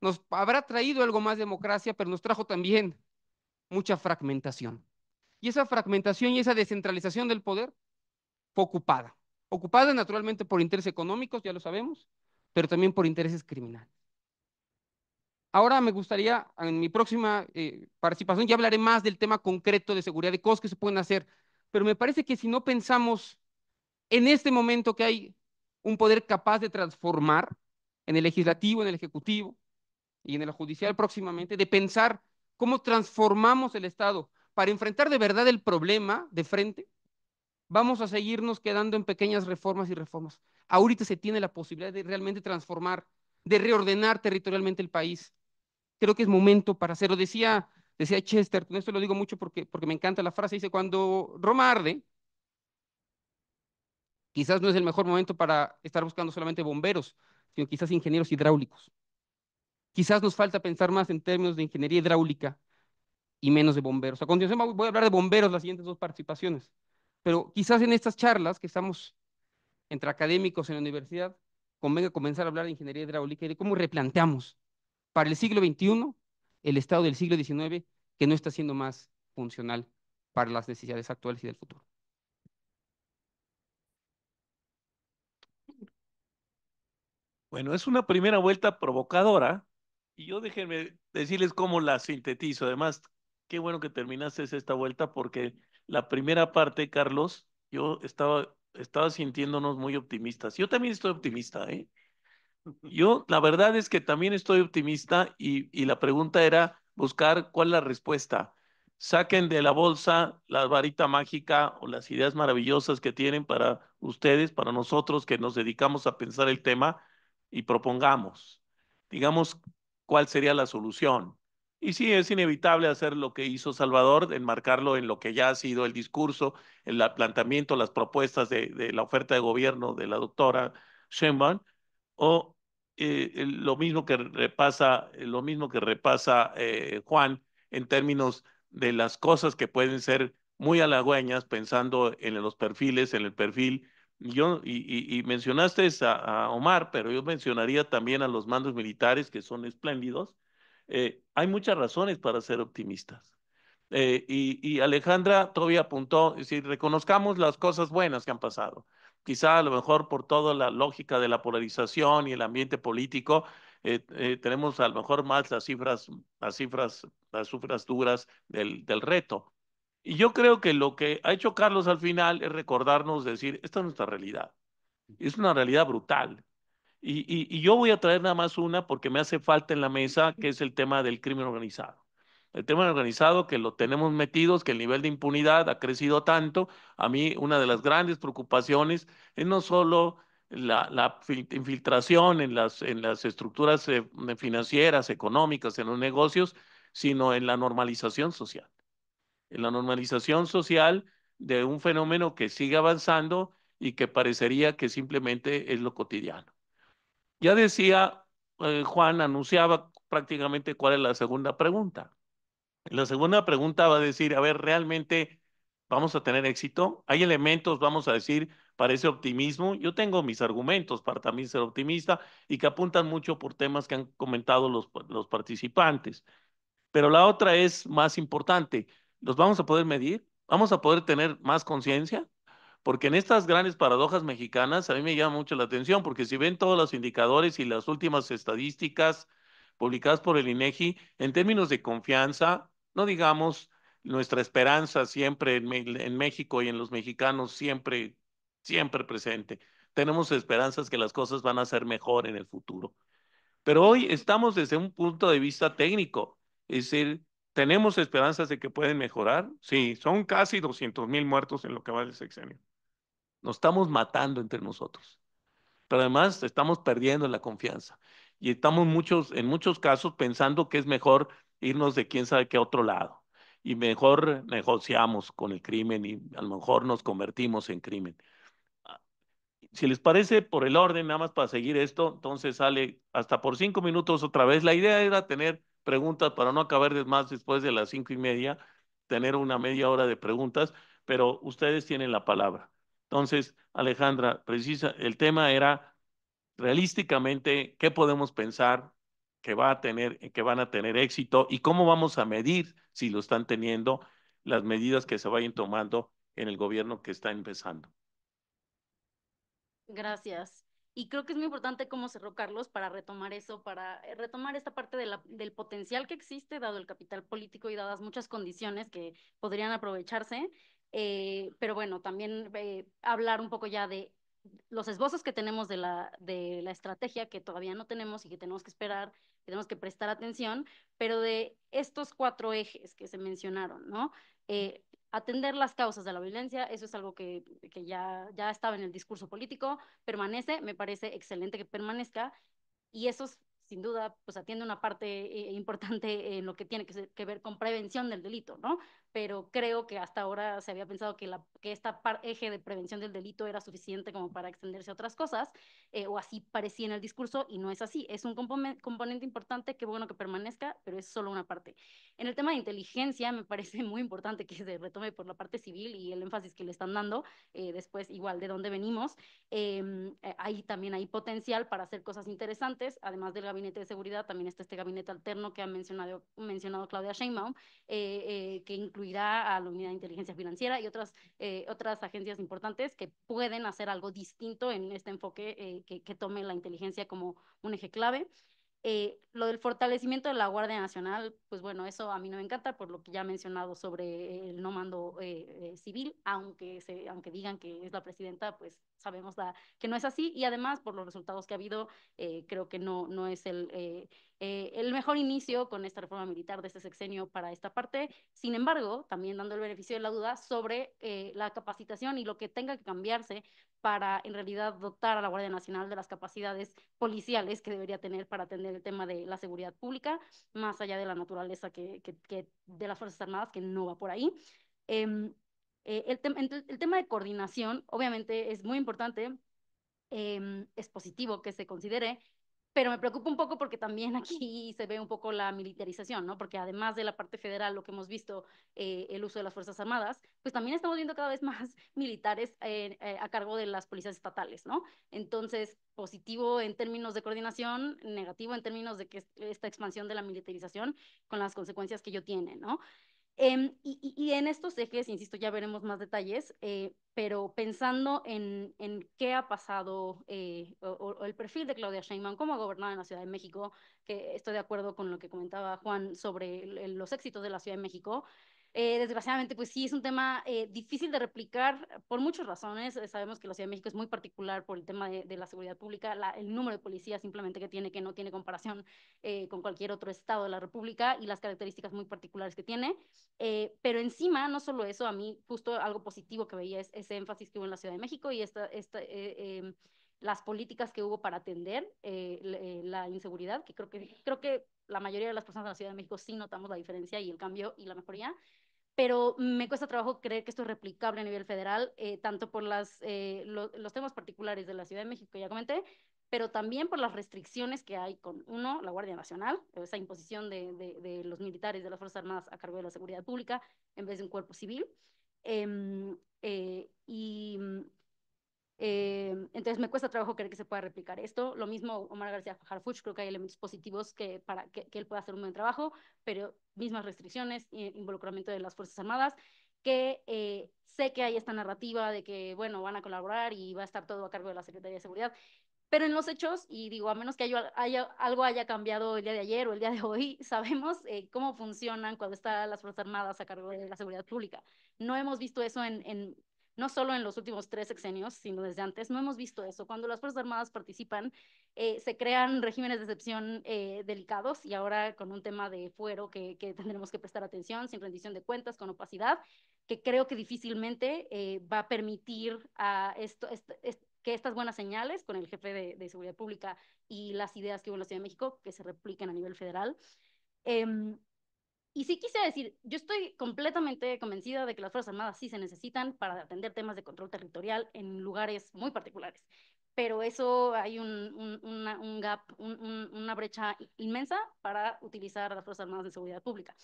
nos habrá traído algo más democracia, pero nos trajo también mucha fragmentación. Y esa fragmentación y esa descentralización del poder fue ocupada. Ocupada naturalmente por intereses económicos, ya lo sabemos, pero también por intereses criminales. Ahora me gustaría, en mi próxima participación, ya hablaré más del tema concreto de seguridad, de cosas que se pueden hacer, pero me parece que si no pensamos en este momento que hay un poder capaz de transformar en el legislativo, en el ejecutivo y en el judicial próximamente, de pensar cómo transformamos el Estado para enfrentar de verdad el problema de frente, vamos a seguirnos quedando en pequeñas reformas y reformas. Ahorita se tiene la posibilidad de realmente transformar, de reordenar territorialmente el país. Creo que es momento para hacerlo. Decía Chester, con esto lo digo mucho porque me encanta la frase, dice, cuando Roma arde, quizás no es el mejor momento para estar buscando solamente bomberos, sino quizás ingenieros hidráulicos. Quizás nos falta pensar más en términos de ingeniería hidráulica y menos de bomberos. A continuación voy a hablar de bomberos las siguientes dos participaciones, pero quizás en estas charlas que estamos entre académicos en la universidad, convenga comenzar a hablar de ingeniería hidráulica y de cómo replanteamos para el siglo XXI el Estado del siglo XIX que no está siendo más funcional para las necesidades actuales y del futuro. Bueno, es una primera vuelta provocadora y yo déjenme decirles cómo la sintetizo. Además, qué bueno que terminaste esta vuelta porque la primera parte, Carlos, yo estaba sintiéndonos muy optimistas. Yo también estoy optimista, ¿eh? Yo, la verdad es que también estoy optimista y la pregunta era buscar cuál es la respuesta. Saquen de la bolsa la varita mágica o las ideas maravillosas que tienen para ustedes, para nosotros que nos dedicamos a pensar el tema y propongamos, digamos, cuál sería la solución. Y sí, es inevitable hacer lo que hizo Salvador, enmarcarlo en lo que ya ha sido el discurso, el planteamiento, las propuestas de la oferta de gobierno de la doctora Sheinbaum, o lo mismo que repasa Juan en términos de las cosas que pueden ser muy halagüeñas pensando en los perfiles, en el perfil. Y mencionaste a Omar, pero yo mencionaría también a los mandos militares que son espléndidos. Hay muchas razones para ser optimistas. Y Alejandra todavía apuntó, es decir, reconozcamos las cosas buenas que han pasado. Quizá a lo mejor por toda la lógica de la polarización y el ambiente político, tenemos a lo mejor más las cifras duras del reto. Y yo creo que lo que ha hecho Carlos al final es recordarnos, decir, esta es nuestra realidad. Es una realidad brutal. Y yo voy a traer nada más una porque me hace falta en la mesa, que es el tema del crimen organizado. El tema organizado que lo tenemos metidos, que el nivel de impunidad ha crecido tanto. A mí una de las grandes preocupaciones es no solo la infiltración en las estructuras financieras, económicas, en los negocios, sino en la normalización social de un fenómeno que sigue avanzando y que parecería que simplemente es lo cotidiano. Ya decía, Juan anunciaba prácticamente cuál es la segunda pregunta. La segunda pregunta va a decir, a ver, ¿realmente vamos a tener éxito? ¿Hay elementos, vamos a decir, para ese optimismo? Yo tengo mis argumentos para también ser optimista y que apuntan mucho por temas que han comentado los participantes. Pero la otra es más importante. ¿Los vamos a poder medir? ¿Vamos a poder tener más conciencia? Porque en estas grandes paradojas mexicanas a mí me llama mucho la atención, porque si ven todos los indicadores y las últimas estadísticas publicadas por el INEGI, en términos de confianza, no digamos nuestra esperanza siempre en México y en los mexicanos siempre, siempre presente. Tenemos esperanzas que las cosas van a ser mejor en el futuro. Pero hoy estamos desde un punto de vista técnico, es decir, ¿tenemos esperanzas de que pueden mejorar? Sí, son casi 200,000 muertos en lo que va del sexenio. Nos estamos matando entre nosotros, pero además estamos perdiendo la confianza y estamos en muchos casos pensando que es mejor irnos de quién sabe qué otro lado y mejor negociamos con el crimen y a lo mejor nos convertimos en crimen. Si les parece, por el orden, nada más para seguir esto, entonces sale hasta por 5 minutos otra vez. La idea era tener preguntas para no acabar de más después de las 5:30, tener una media hora de preguntas, pero ustedes tienen la palabra. Entonces, Alejandra, el tema era realísticamente qué podemos pensar que van a tener éxito y cómo vamos a medir si lo están teniendo las medidas que se vayan tomando en el gobierno que está empezando. Gracias. Y creo que es muy importante cómo cerró Carlos para retomar eso, para retomar esta parte del potencial que existe, dado el capital político y dadas muchas condiciones que podrían aprovecharse. Pero bueno, también hablar un poco ya de los esbozos que tenemos de la estrategia que todavía no tenemos y que tenemos que esperar, que tenemos que prestar atención, pero de estos 4 ejes que se mencionaron, ¿no? Atender las causas de la violencia, eso es algo que ya estaba en el discurso político, permanece, me parece excelente que permanezca, y eso sin duda pues atiende una parte importante en lo que tiene que ver con prevención del delito, ¿no? Pero creo que hasta ahora se había pensado que esta eje de prevención del delito era suficiente como para extenderse a otras cosas, o así parecía en el discurso, y no es así. Es un componente importante, que bueno que permanezca, pero es solo una parte. En el tema de inteligencia me parece muy importante que se retome por la parte civil y el énfasis que le están dando, después igual de dónde venimos. Ahí también hay potencial para hacer cosas interesantes. Además del gabinete de seguridad, también está este gabinete alterno que ha mencionado Claudia Sheinbaum, que incluirá a la unidad de inteligencia financiera y otras agencias importantes que pueden hacer algo distinto en este enfoque, que tome la inteligencia como un eje clave. Lo del fortalecimiento de la Guardia Nacional, pues bueno, eso a mí no me encanta por lo que ya he mencionado sobre el no mando civil, aunque digan que es la presidenta, pues sabemos que no es así, y además por los resultados que ha habido, creo que no es el mejor inicio con esta reforma militar de este sexenio para esta parte. Sin embargo, también dando el beneficio de la duda sobre la capacitación y lo que tenga que cambiarse para en realidad dotar a la Guardia Nacional de las capacidades policiales que debería tener para atender el tema de la seguridad pública, más allá de la naturaleza que de las Fuerzas Armadas, que no va por ahí. Eh, el tema de coordinación, obviamente, es muy importante. Es positivo que se considere, pero me preocupa un poco porque también aquí se ve un poco la militarización, ¿no? Porque además de la parte federal, lo que hemos visto, el uso de las Fuerzas Armadas, pues también estamos viendo cada vez más militares a cargo de las policías estatales, ¿no? Entonces, positivo en términos de coordinación, negativo en términos de que esta expansión de la militarización con las consecuencias que ello tiene, ¿no? Y en estos ejes, insisto, ya veremos más detalles, pero pensando en qué ha pasado, o el perfil de Claudia Sheinbaum como gobernadora en la Ciudad de México, que estoy de acuerdo con lo que comentaba Juan sobre los éxitos de la Ciudad de México. Desgraciadamente, pues sí, es un tema difícil de replicar por muchas razones. Sabemos que la Ciudad de México es muy particular por el tema de la seguridad pública, el número de policías simplemente que tiene, que no tiene comparación con cualquier otro estado de la República, y las características muy particulares que tiene. Pero encima, no solo eso, a mí justo algo positivo que veía es ese énfasis que hubo en la Ciudad de México y las políticas que hubo para atender la inseguridad, que creo que la mayoría de las personas de la Ciudad de México sí notamos la diferencia y el cambio y la mejoría. pero me cuesta trabajo creer que esto es replicable a nivel federal, tanto por los temas particulares de la Ciudad de México que ya comenté, pero también por las restricciones que hay con, uno, la Guardia Nacional, esa imposición de los militares de las Fuerzas Armadas a cargo de la seguridad pública en vez de un cuerpo civil. Y entonces me cuesta trabajo creer que se pueda replicar esto. Lo mismo Omar García Harfuch, creo que hay elementos positivos para que él pueda hacer un buen trabajo, pero mismas restricciones, involucramiento de las Fuerzas Armadas, que sé que hay esta narrativa de que, bueno, van a colaborar y va a estar todo a cargo de la Secretaría de Seguridad, pero en los hechos, y digo, a menos que algo haya cambiado el día de ayer o el día de hoy, sabemos cómo funcionan cuando están las Fuerzas Armadas a cargo de la seguridad pública. No hemos visto eso no solo en los últimos 3 sexenios, sino desde antes, no hemos visto eso. Cuando las Fuerzas Armadas participan, se crean regímenes de excepción delicados, y ahora con un tema de fuero que tendremos que prestar atención, sin rendición de cuentas, con opacidad, que creo que difícilmente va a permitir a que estas buenas señales con el jefe de Seguridad Pública y las ideas que hubo en la Ciudad de México que se repliquen a nivel federal. Y sí quisiera decir, yo estoy completamente convencida de que las Fuerzas Armadas sí se necesitan para atender temas de control territorial en lugares muy particulares, pero eso hay un gap, una brecha inmensa para utilizar a las Fuerzas Armadas en seguridad pública.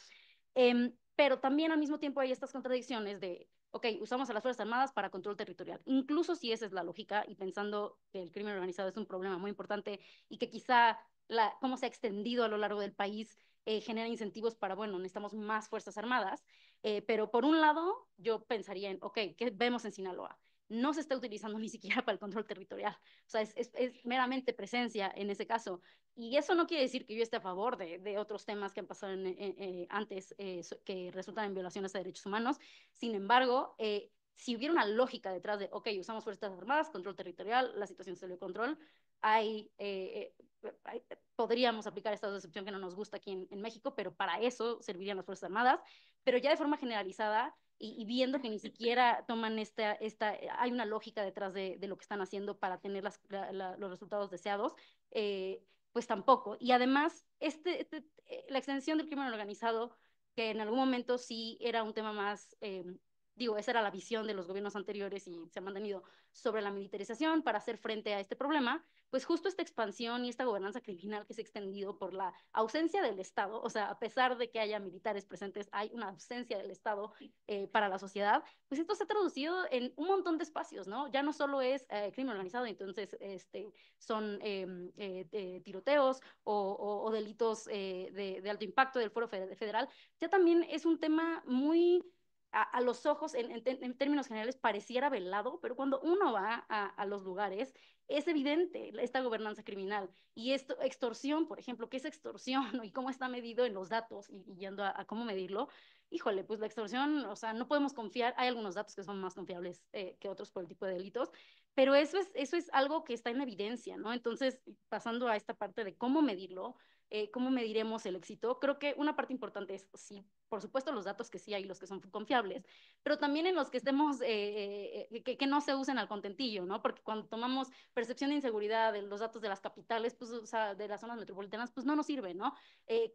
Pero también al mismo tiempo hay estas contradicciones de, ok, usamos a las Fuerzas Armadas para control territorial, incluso si esa es la lógica y pensando que el crimen organizado es un problema muy importante y que quizá cómo se ha extendido a lo largo del país genera incentivos para, bueno, necesitamos más Fuerzas Armadas, pero por un lado yo pensaría en, ok, ¿qué vemos en Sinaloa? No se está utilizando ni siquiera para el control territorial, o sea, es meramente presencia en ese caso. Y eso no quiere decir que yo esté a favor de otros temas que han pasado antes que resultan en violaciones de derechos humanos. Sin embargo, si hubiera una lógica detrás de, ok, usamos Fuerzas Armadas, control territorial, la situación se le control, podríamos aplicar esta excepción que no nos gusta aquí en México, pero para eso servirían las Fuerzas Armadas, pero ya de forma generalizada y viendo que ni siquiera toman hay una lógica detrás de lo que están haciendo para tener los resultados deseados, pues tampoco. Y además, la extensión del crimen organizado, que en algún momento sí era un tema más, digo, esa era la visión de los gobiernos anteriores y se ha mantenido sobre la militarización para hacer frente a este problema, pues justo esta expansión y esta gobernanza criminal que se ha extendido por la ausencia del Estado, o sea, a pesar de que haya militares presentes, hay una ausencia del Estado para la sociedad, pues esto se ha traducido en un montón de espacios, ¿no? Ya no solo es crimen organizado, entonces son tiroteos o delitos de alto impacto del Foro Federal, ya también es un tema muy a los ojos, en términos generales, pareciera velado, pero cuando uno va a los lugares, es evidente esta gobernanza criminal. Y esto, extorsión, por ejemplo, ¿qué es extorsión? ¿Y cómo está medido en los datos? Y yendo a cómo medirlo, híjole, pues la extorsión, o sea, no podemos confiar, hay algunos datos que son más confiables que otros por el tipo de delitos, pero eso es algo que está en evidencia, ¿no? Entonces, pasando a esta parte de cómo medirlo, cómo mediremos el éxito, creo que una parte importante es, sí, por supuesto, los datos que sí hay, los que son confiables, pero también en los que estemos, que no se usen al contentillo, ¿no? Porque cuando tomamos percepción de inseguridad de los datos de las capitales, pues, o sea, de las zonas metropolitanas, pues no nos sirve, ¿no?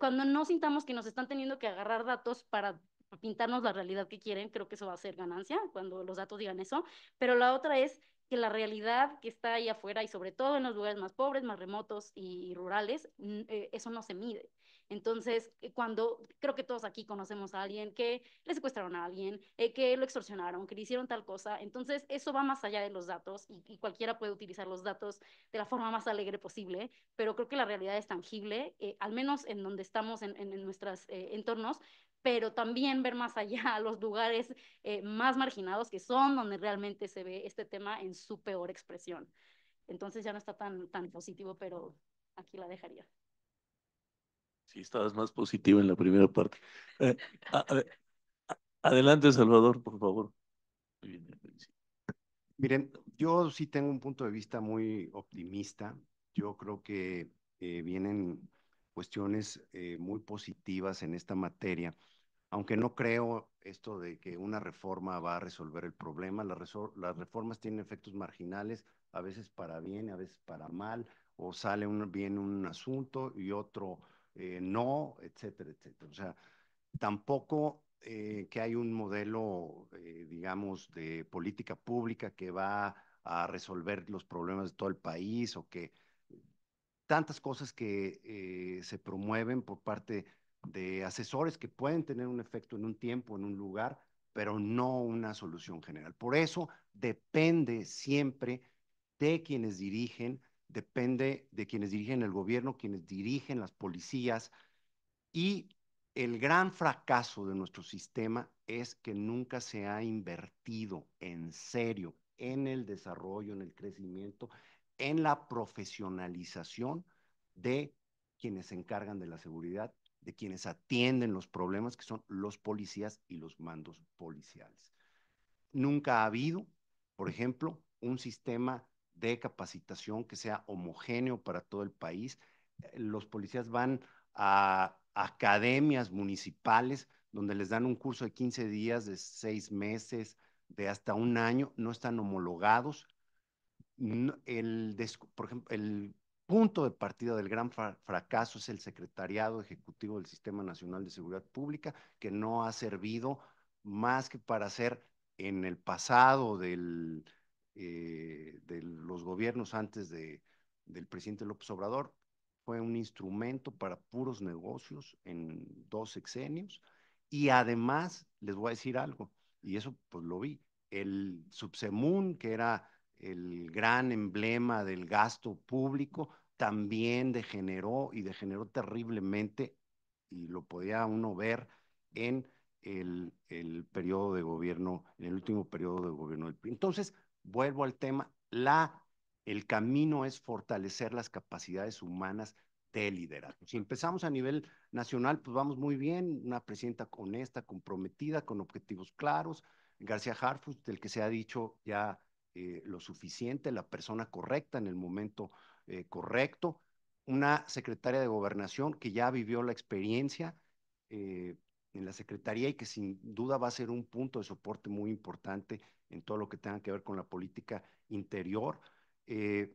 Cuando no sintamos que nos están teniendo que agarrar datos para pintarnos la realidad que quieren, creo que eso va a ser ganancia cuando los datos digan eso, pero la otra es que la realidad que está ahí afuera y sobre todo en los lugares más pobres, más remotos y rurales, eso no se mide. Entonces, cuando creo que todos aquí conocemos a alguien que le secuestraron a alguien, que lo extorsionaron, que le hicieron tal cosa, entonces eso va más allá de los datos y cualquiera puede utilizar los datos de la forma más alegre posible, pero creo que la realidad es tangible, al menos en donde estamos en nuestros entornos, pero también ver más allá a los lugares más marginados que son donde realmente se ve este tema en su peor expresión. Entonces ya no está tan positivo, pero aquí la dejaría. Sí, estabas más positiva en la primera parte. Eh, a- Adelante, Salvador, por favor. Muy bien, Miren, yo sí tengo un punto de vista muy optimista. Yo creo que vienen cuestiones muy positivas en esta materia, aunque no creo esto de que una reforma va a resolver el problema. Las reformas tienen efectos marginales, a veces para bien, a veces para mal, o sale bien un asunto y otro no, etcétera, etcétera. O sea, tampoco que hay un modelo, digamos, de política pública que va a resolver los problemas de todo el país o que tantas cosas que se promueven por parte de asesores que pueden tener un efecto en un tiempo, en un lugar, pero no una solución general. Por eso depende siempre de quienes dirigen, depende de quienes dirigen el gobierno, quienes dirigen las policías, y el gran fracaso de nuestro sistema es que nunca se ha invertido en serio en el desarrollo, en el crecimiento, en la profesionalización de quienes se encargan de la seguridad, de quienes atienden los problemas, que son los policías y los mandos policiales. Nunca ha habido, por ejemplo, un sistema de capacitación que sea homogéneo para todo el país. Los policías van a academias municipales donde les dan un curso de 15 días, de 6 meses, de hasta un año, no están homologados. Por ejemplo, el punto de partida del gran fracaso es el Secretariado Ejecutivo del Sistema Nacional de Seguridad Pública, que no ha servido más que para hacer en el pasado de los gobiernos antes del presidente López Obrador, fue un instrumento para puros negocios en 2 sexenios. Y además, les voy a decir algo, y eso pues lo vi, el Subsemun, que era el gran emblema del gasto público, también degeneró y degeneró terriblemente, y lo podía uno ver en el periodo de gobierno, en el último periodo de gobierno del PRI. Entonces, vuelvo al tema, el camino es fortalecer las capacidades humanas de liderazgo. Si empezamos a nivel nacional, pues vamos muy bien, una presidenta honesta, comprometida, con objetivos claros, García Harfuch, del que se ha dicho ya lo suficiente, la persona correcta en el momento correcto, una secretaria de Gobernación que ya vivió la experiencia en la Secretaría y que sin duda va a ser un punto de soporte muy importante en todo lo que tenga que ver con la política interior. Eh,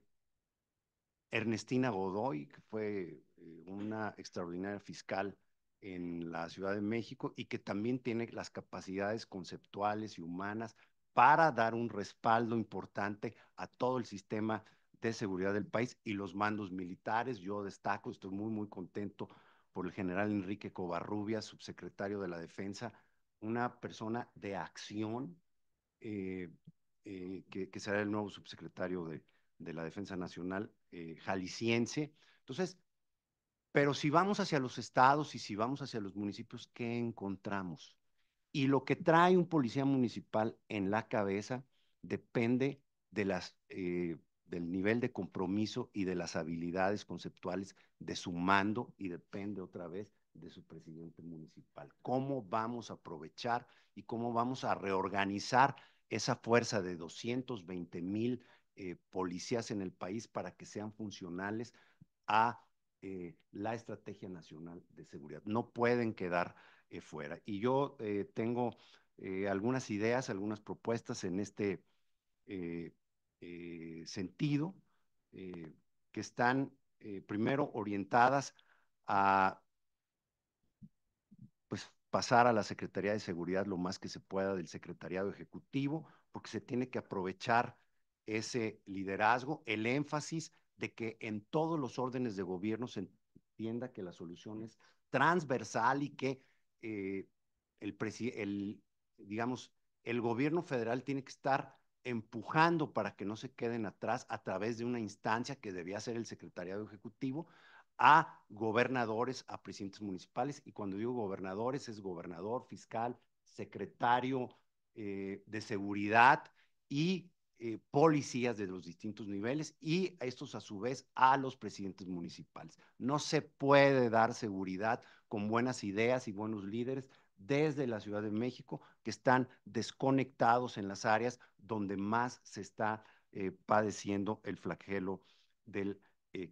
Ernestina Godoy, que fue una extraordinaria fiscal en la Ciudad de México y que también tiene las capacidades conceptuales y humanas para dar un respaldo importante a todo el sistema de seguridad del país y los mandos militares. Yo destaco, estoy muy, muy contento por el general Enrique Covarrubias, subsecretario de la Defensa, una persona de acción, eh, que será el nuevo subsecretario de la Defensa Nacional jalisciense. Entonces, pero si vamos hacia los estados y si vamos hacia los municipios, ¿qué encontramos? Y lo que trae un policía municipal en la cabeza depende de del nivel de compromiso y de las habilidades conceptuales de su mando y depende otra vez de su presidente municipal. ¿Cómo vamos a aprovechar y cómo vamos a reorganizar esa fuerza de 220,000 policías en el país para que sean funcionales a la Estrategia Nacional de Seguridad? No pueden quedar fuera. Y yo tengo algunas ideas, algunas propuestas en este eh, sentido, eh, que están primero orientadas a pues pasar a la Secretaría de Seguridad lo más que se pueda del Secretariado Ejecutivo, porque se tiene que aprovechar ese liderazgo, el énfasis de que en todos los órdenes de gobierno se entienda que la solución es transversal y que eh, digamos, el gobierno federal tiene que estar empujando para que no se queden atrás a través de una instancia que debía ser el Secretariado Ejecutivo, a gobernadores, a presidentes municipales, y cuando digo gobernadores es gobernador, fiscal, secretario de seguridad y policías de los distintos niveles, y a estos a su vez a los presidentes municipales. No se puede dar seguridad con buenas ideas y buenos líderes desde la Ciudad de México, que están desconectados en las áreas donde más se está padeciendo el flagelo del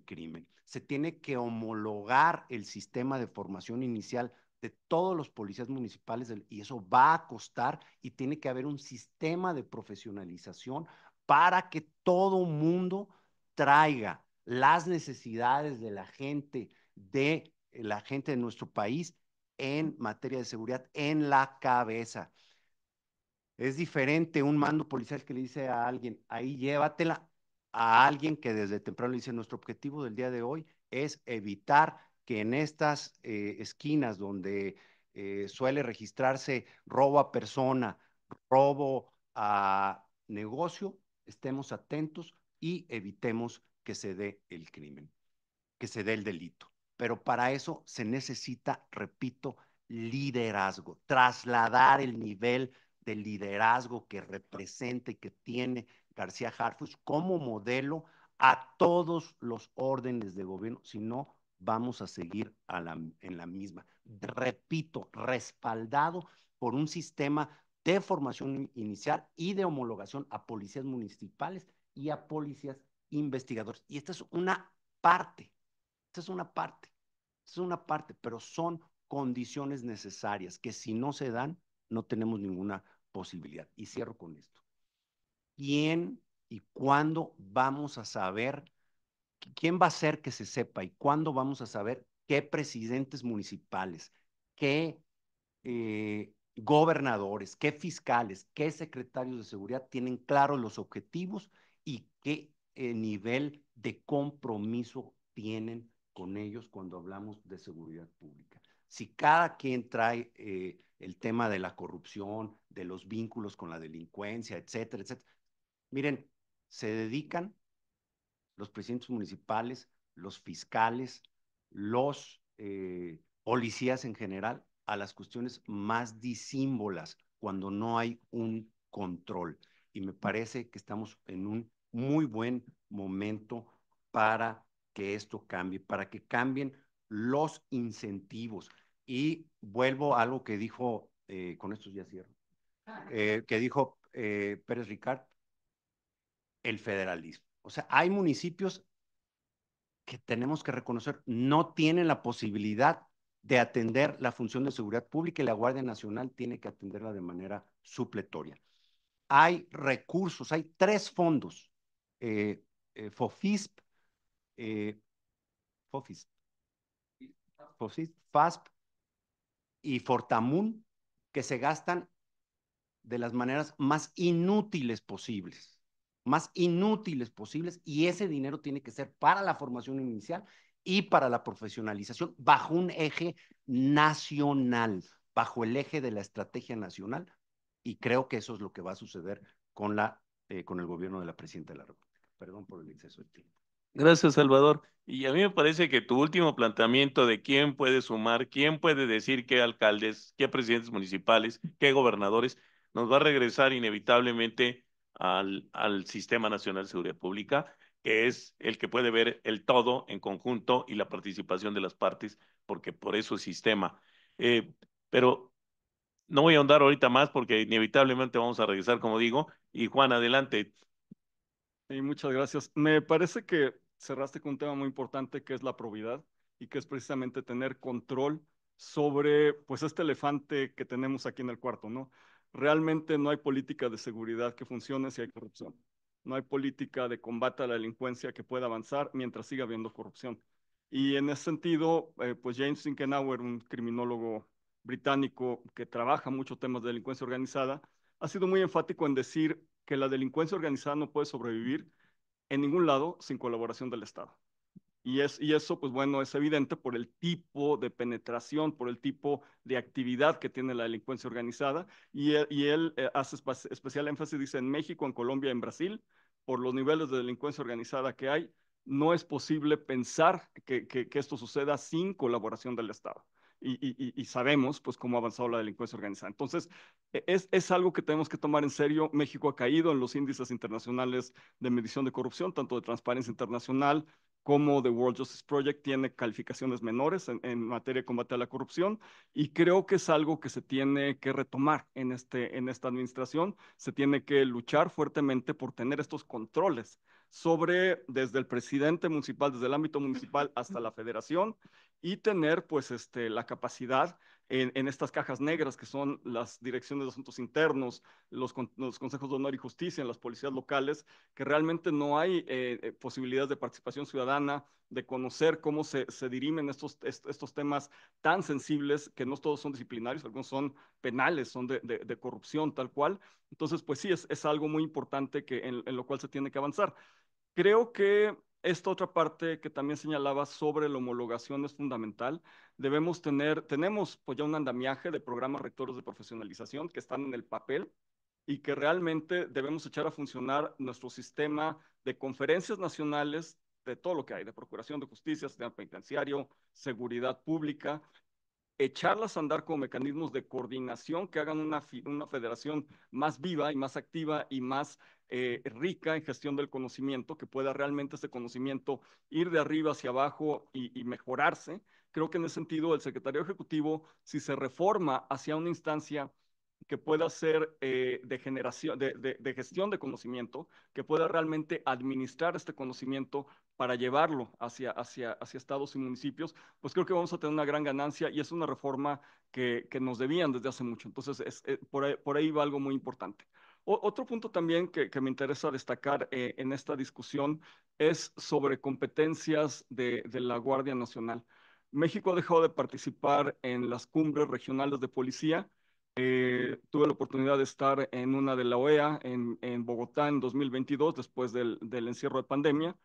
crimen. Se tiene que homologar el sistema de formación inicial de todos los policías municipales y eso va a costar, y tiene que haber un sistema de profesionalización para que todo mundo traiga las necesidades de la gente de nuestro país en materia de seguridad en la cabeza. Es diferente un mando policial que le dice a alguien, ahí llévatela, a alguien que desde temprano le dice, nuestro objetivo del día de hoy es evitar que en estas esquinas donde suele registrarse robo a persona, robo a negocio, estemos atentos y evitemos que se dé el crimen, que se dé el delito. Pero para eso se necesita, repito, liderazgo, trasladar el nivel de liderazgo que representa y que tiene García Harfuch como modelo a todos los órdenes de gobierno, si no vamos a seguir en la misma. Repito, respaldado por un sistema de formación inicial y de homologación a policías municipales y a policías investigadores. Y esta es una parte, esta es una parte, esta es una parte, pero son condiciones necesarias que si no se dan, no tenemos ninguna posibilidad. Y cierro con esto. ¿Quién y cuándo vamos a saber, quién va a hacer que se sepa y cuándo vamos a saber qué presidentes municipales, qué gobernadores, qué fiscales, qué secretarios de seguridad tienen claros los objetivos y qué nivel de compromiso tienen con ellos cuando hablamos de seguridad pública? Si cada quien trae el tema de la corrupción, de los vínculos con la delincuencia, etcétera, etcétera. Miren, se dedican los presidentes municipales, los fiscales, los policías en general a las cuestiones más disímbolas cuando no hay un control. Y me parece que estamos en un muy buen momento para que esto cambie, para que cambien los incentivos. Y vuelvo a algo que dijo, con estos ya cierro, que dijo Pérez Ricard, el federalismo. O sea, hay municipios que tenemos que reconocer no tienen la posibilidad de atender la función de seguridad pública y la Guardia Nacional tiene que atenderla de manera supletoria. Hay recursos, hay 3 fondos, FOFISP, FOFISP, FASP y Fortamun, que se gastan de las maneras más inútiles posibles, y ese dinero tiene que ser para la formación inicial y para la profesionalización bajo un eje nacional, bajo el eje de la estrategia nacional, y creo que eso es lo que va a suceder con el gobierno de la presidenta de la República. Perdón por el exceso de tiempo. Gracias, Salvador. Y a mí me parece que tu último planteamiento de quién puede sumar, quién puede decir qué alcaldes, qué presidentes municipales, qué gobernadores, nos va a regresar inevitablemente al Sistema Nacional de Seguridad Pública, que es el que puede ver el todo en conjunto y la participación de las partes, porque por eso es sistema. Pero no voy a ahondar ahorita más porque inevitablemente vamos a regresar, como digo. Y Juan, adelante. Y muchas gracias. Me parece que cerraste con un tema muy importante que es la probidad y que es precisamente tener control sobre pues este elefante que tenemos aquí en el cuarto, ¿no? Realmente no hay política de seguridad que funcione si hay corrupción. No hay política de combate a la delincuencia que pueda avanzar mientras siga habiendo corrupción. Y en ese sentido, pues James Finkenauer, un criminólogo británico que trabaja mucho temas de delincuencia organizada, ha sido muy enfático en decir que la delincuencia organizada no puede sobrevivir en ningún lado sin colaboración del Estado. Y eso, pues bueno, es evidente por el tipo de penetración, por el tipo de actividad que tiene la delincuencia organizada. Y él hace especial énfasis, dice, en México, en Colombia, en Brasil, por los niveles de delincuencia organizada que hay, no es posible pensar que esto suceda sin colaboración del Estado. Y sabemos pues cómo ha avanzado la delincuencia organizada. Entonces, es algo que tenemos que tomar en serio. México ha caído en los índices internacionales de medición de corrupción, tanto de Transparencia Internacional como The World Justice Project, tiene calificaciones menores en materia de combate a la corrupción, y creo que es algo que se tiene que retomar en esta administración. Se tiene que luchar fuertemente por tener estos controles sobre, desde el presidente municipal, desde el ámbito municipal hasta la federación, y tener pues la capacidad en estas cajas negras que son las direcciones de asuntos internos, los consejos de honor y justicia en las policías locales, que realmente no hay posibilidades de participación ciudadana, de conocer cómo se dirimen estos temas tan sensibles, que no todos son disciplinarios, algunos son penales, son de corrupción tal cual. Entonces, pues sí, es algo muy importante en lo cual se tiene que avanzar. Creo que esta otra parte que también señalaba sobre la homologación es fundamental. Tenemos pues ya un andamiaje de programas rectores de profesionalización que están en el papel y que realmente debemos echar a funcionar nuestro sistema de conferencias nacionales de todo lo que hay, de procuración de justicia, sistema penitenciario, seguridad pública, echarlas a andar como mecanismos de coordinación que hagan una federación más viva y más activa y más rica en gestión del conocimiento, que pueda realmente ese conocimiento ir de arriba hacia abajo y mejorarse. Creo que en ese sentido el secretario ejecutivo, si se reforma hacia una instancia que pueda ser de gestión de conocimiento, que pueda realmente administrar este conocimiento para llevarlo hacia estados y municipios, pues creo que vamos a tener una gran ganancia y es una reforma que nos debían desde hace mucho. Entonces, por ahí va algo muy importante. Otro punto también que me interesa destacar en esta discusión es sobre competencias de la Guardia Nacional. México ha dejado de participar en las cumbres regionales de policía. Tuve la oportunidad de estar en una de la OEA en Bogotá en 2022, después del encierro de pandemia,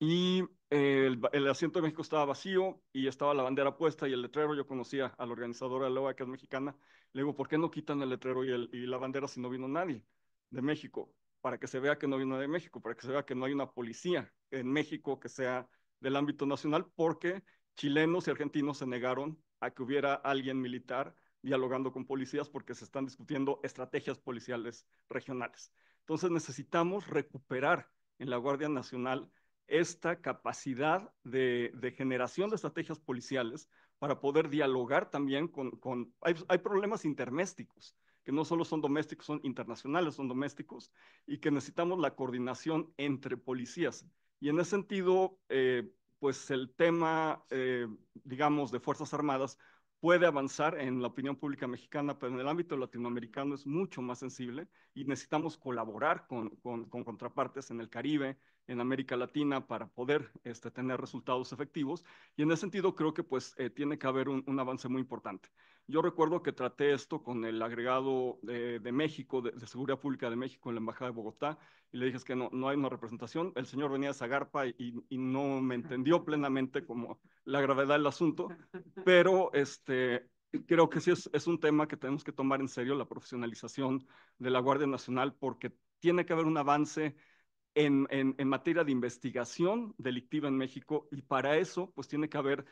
y el asiento de México estaba vacío y estaba la bandera puesta y el letrero. Yo conocía a la organizadora de la OEA, que es mexicana. Le digo, ¿por qué no quitan el letrero y la bandera si no vino nadie de México? Para que se vea que no vino de México, para que se vea que no hay una policía en México que sea del ámbito nacional, porque chilenos y argentinos se negaron a que hubiera alguien militar dialogando con policías porque se están discutiendo estrategias policiales regionales. Entonces necesitamos recuperar en la Guardia Nacional esta capacidad de generación de estrategias policiales para poder dialogar también hay problemas intermésticos, que no solo son domésticos, son internacionales, son domésticos, y que necesitamos la coordinación entre policías. Y en ese sentido, pues el tema, digamos, de Fuerzas Armadas puede avanzar en la opinión pública mexicana, pero en el ámbito latinoamericano es mucho más sensible y necesitamos colaborar con contrapartes en el Caribe, en América Latina, para poder tener resultados efectivos. Y en ese sentido creo que pues tiene que haber un avance muy importante. Yo recuerdo que traté esto con el agregado de México, de Seguridad Pública de México en la Embajada de Bogotá, y le dije es que no hay una representación. El señor venía de Zagarpa y no me entendió plenamente como la gravedad del asunto, pero creo que sí es un tema que tenemos que tomar en serio, la profesionalización de la Guardia Nacional, porque tiene que haber un avance en materia de investigación delictiva en México, y para eso pues tiene que haber,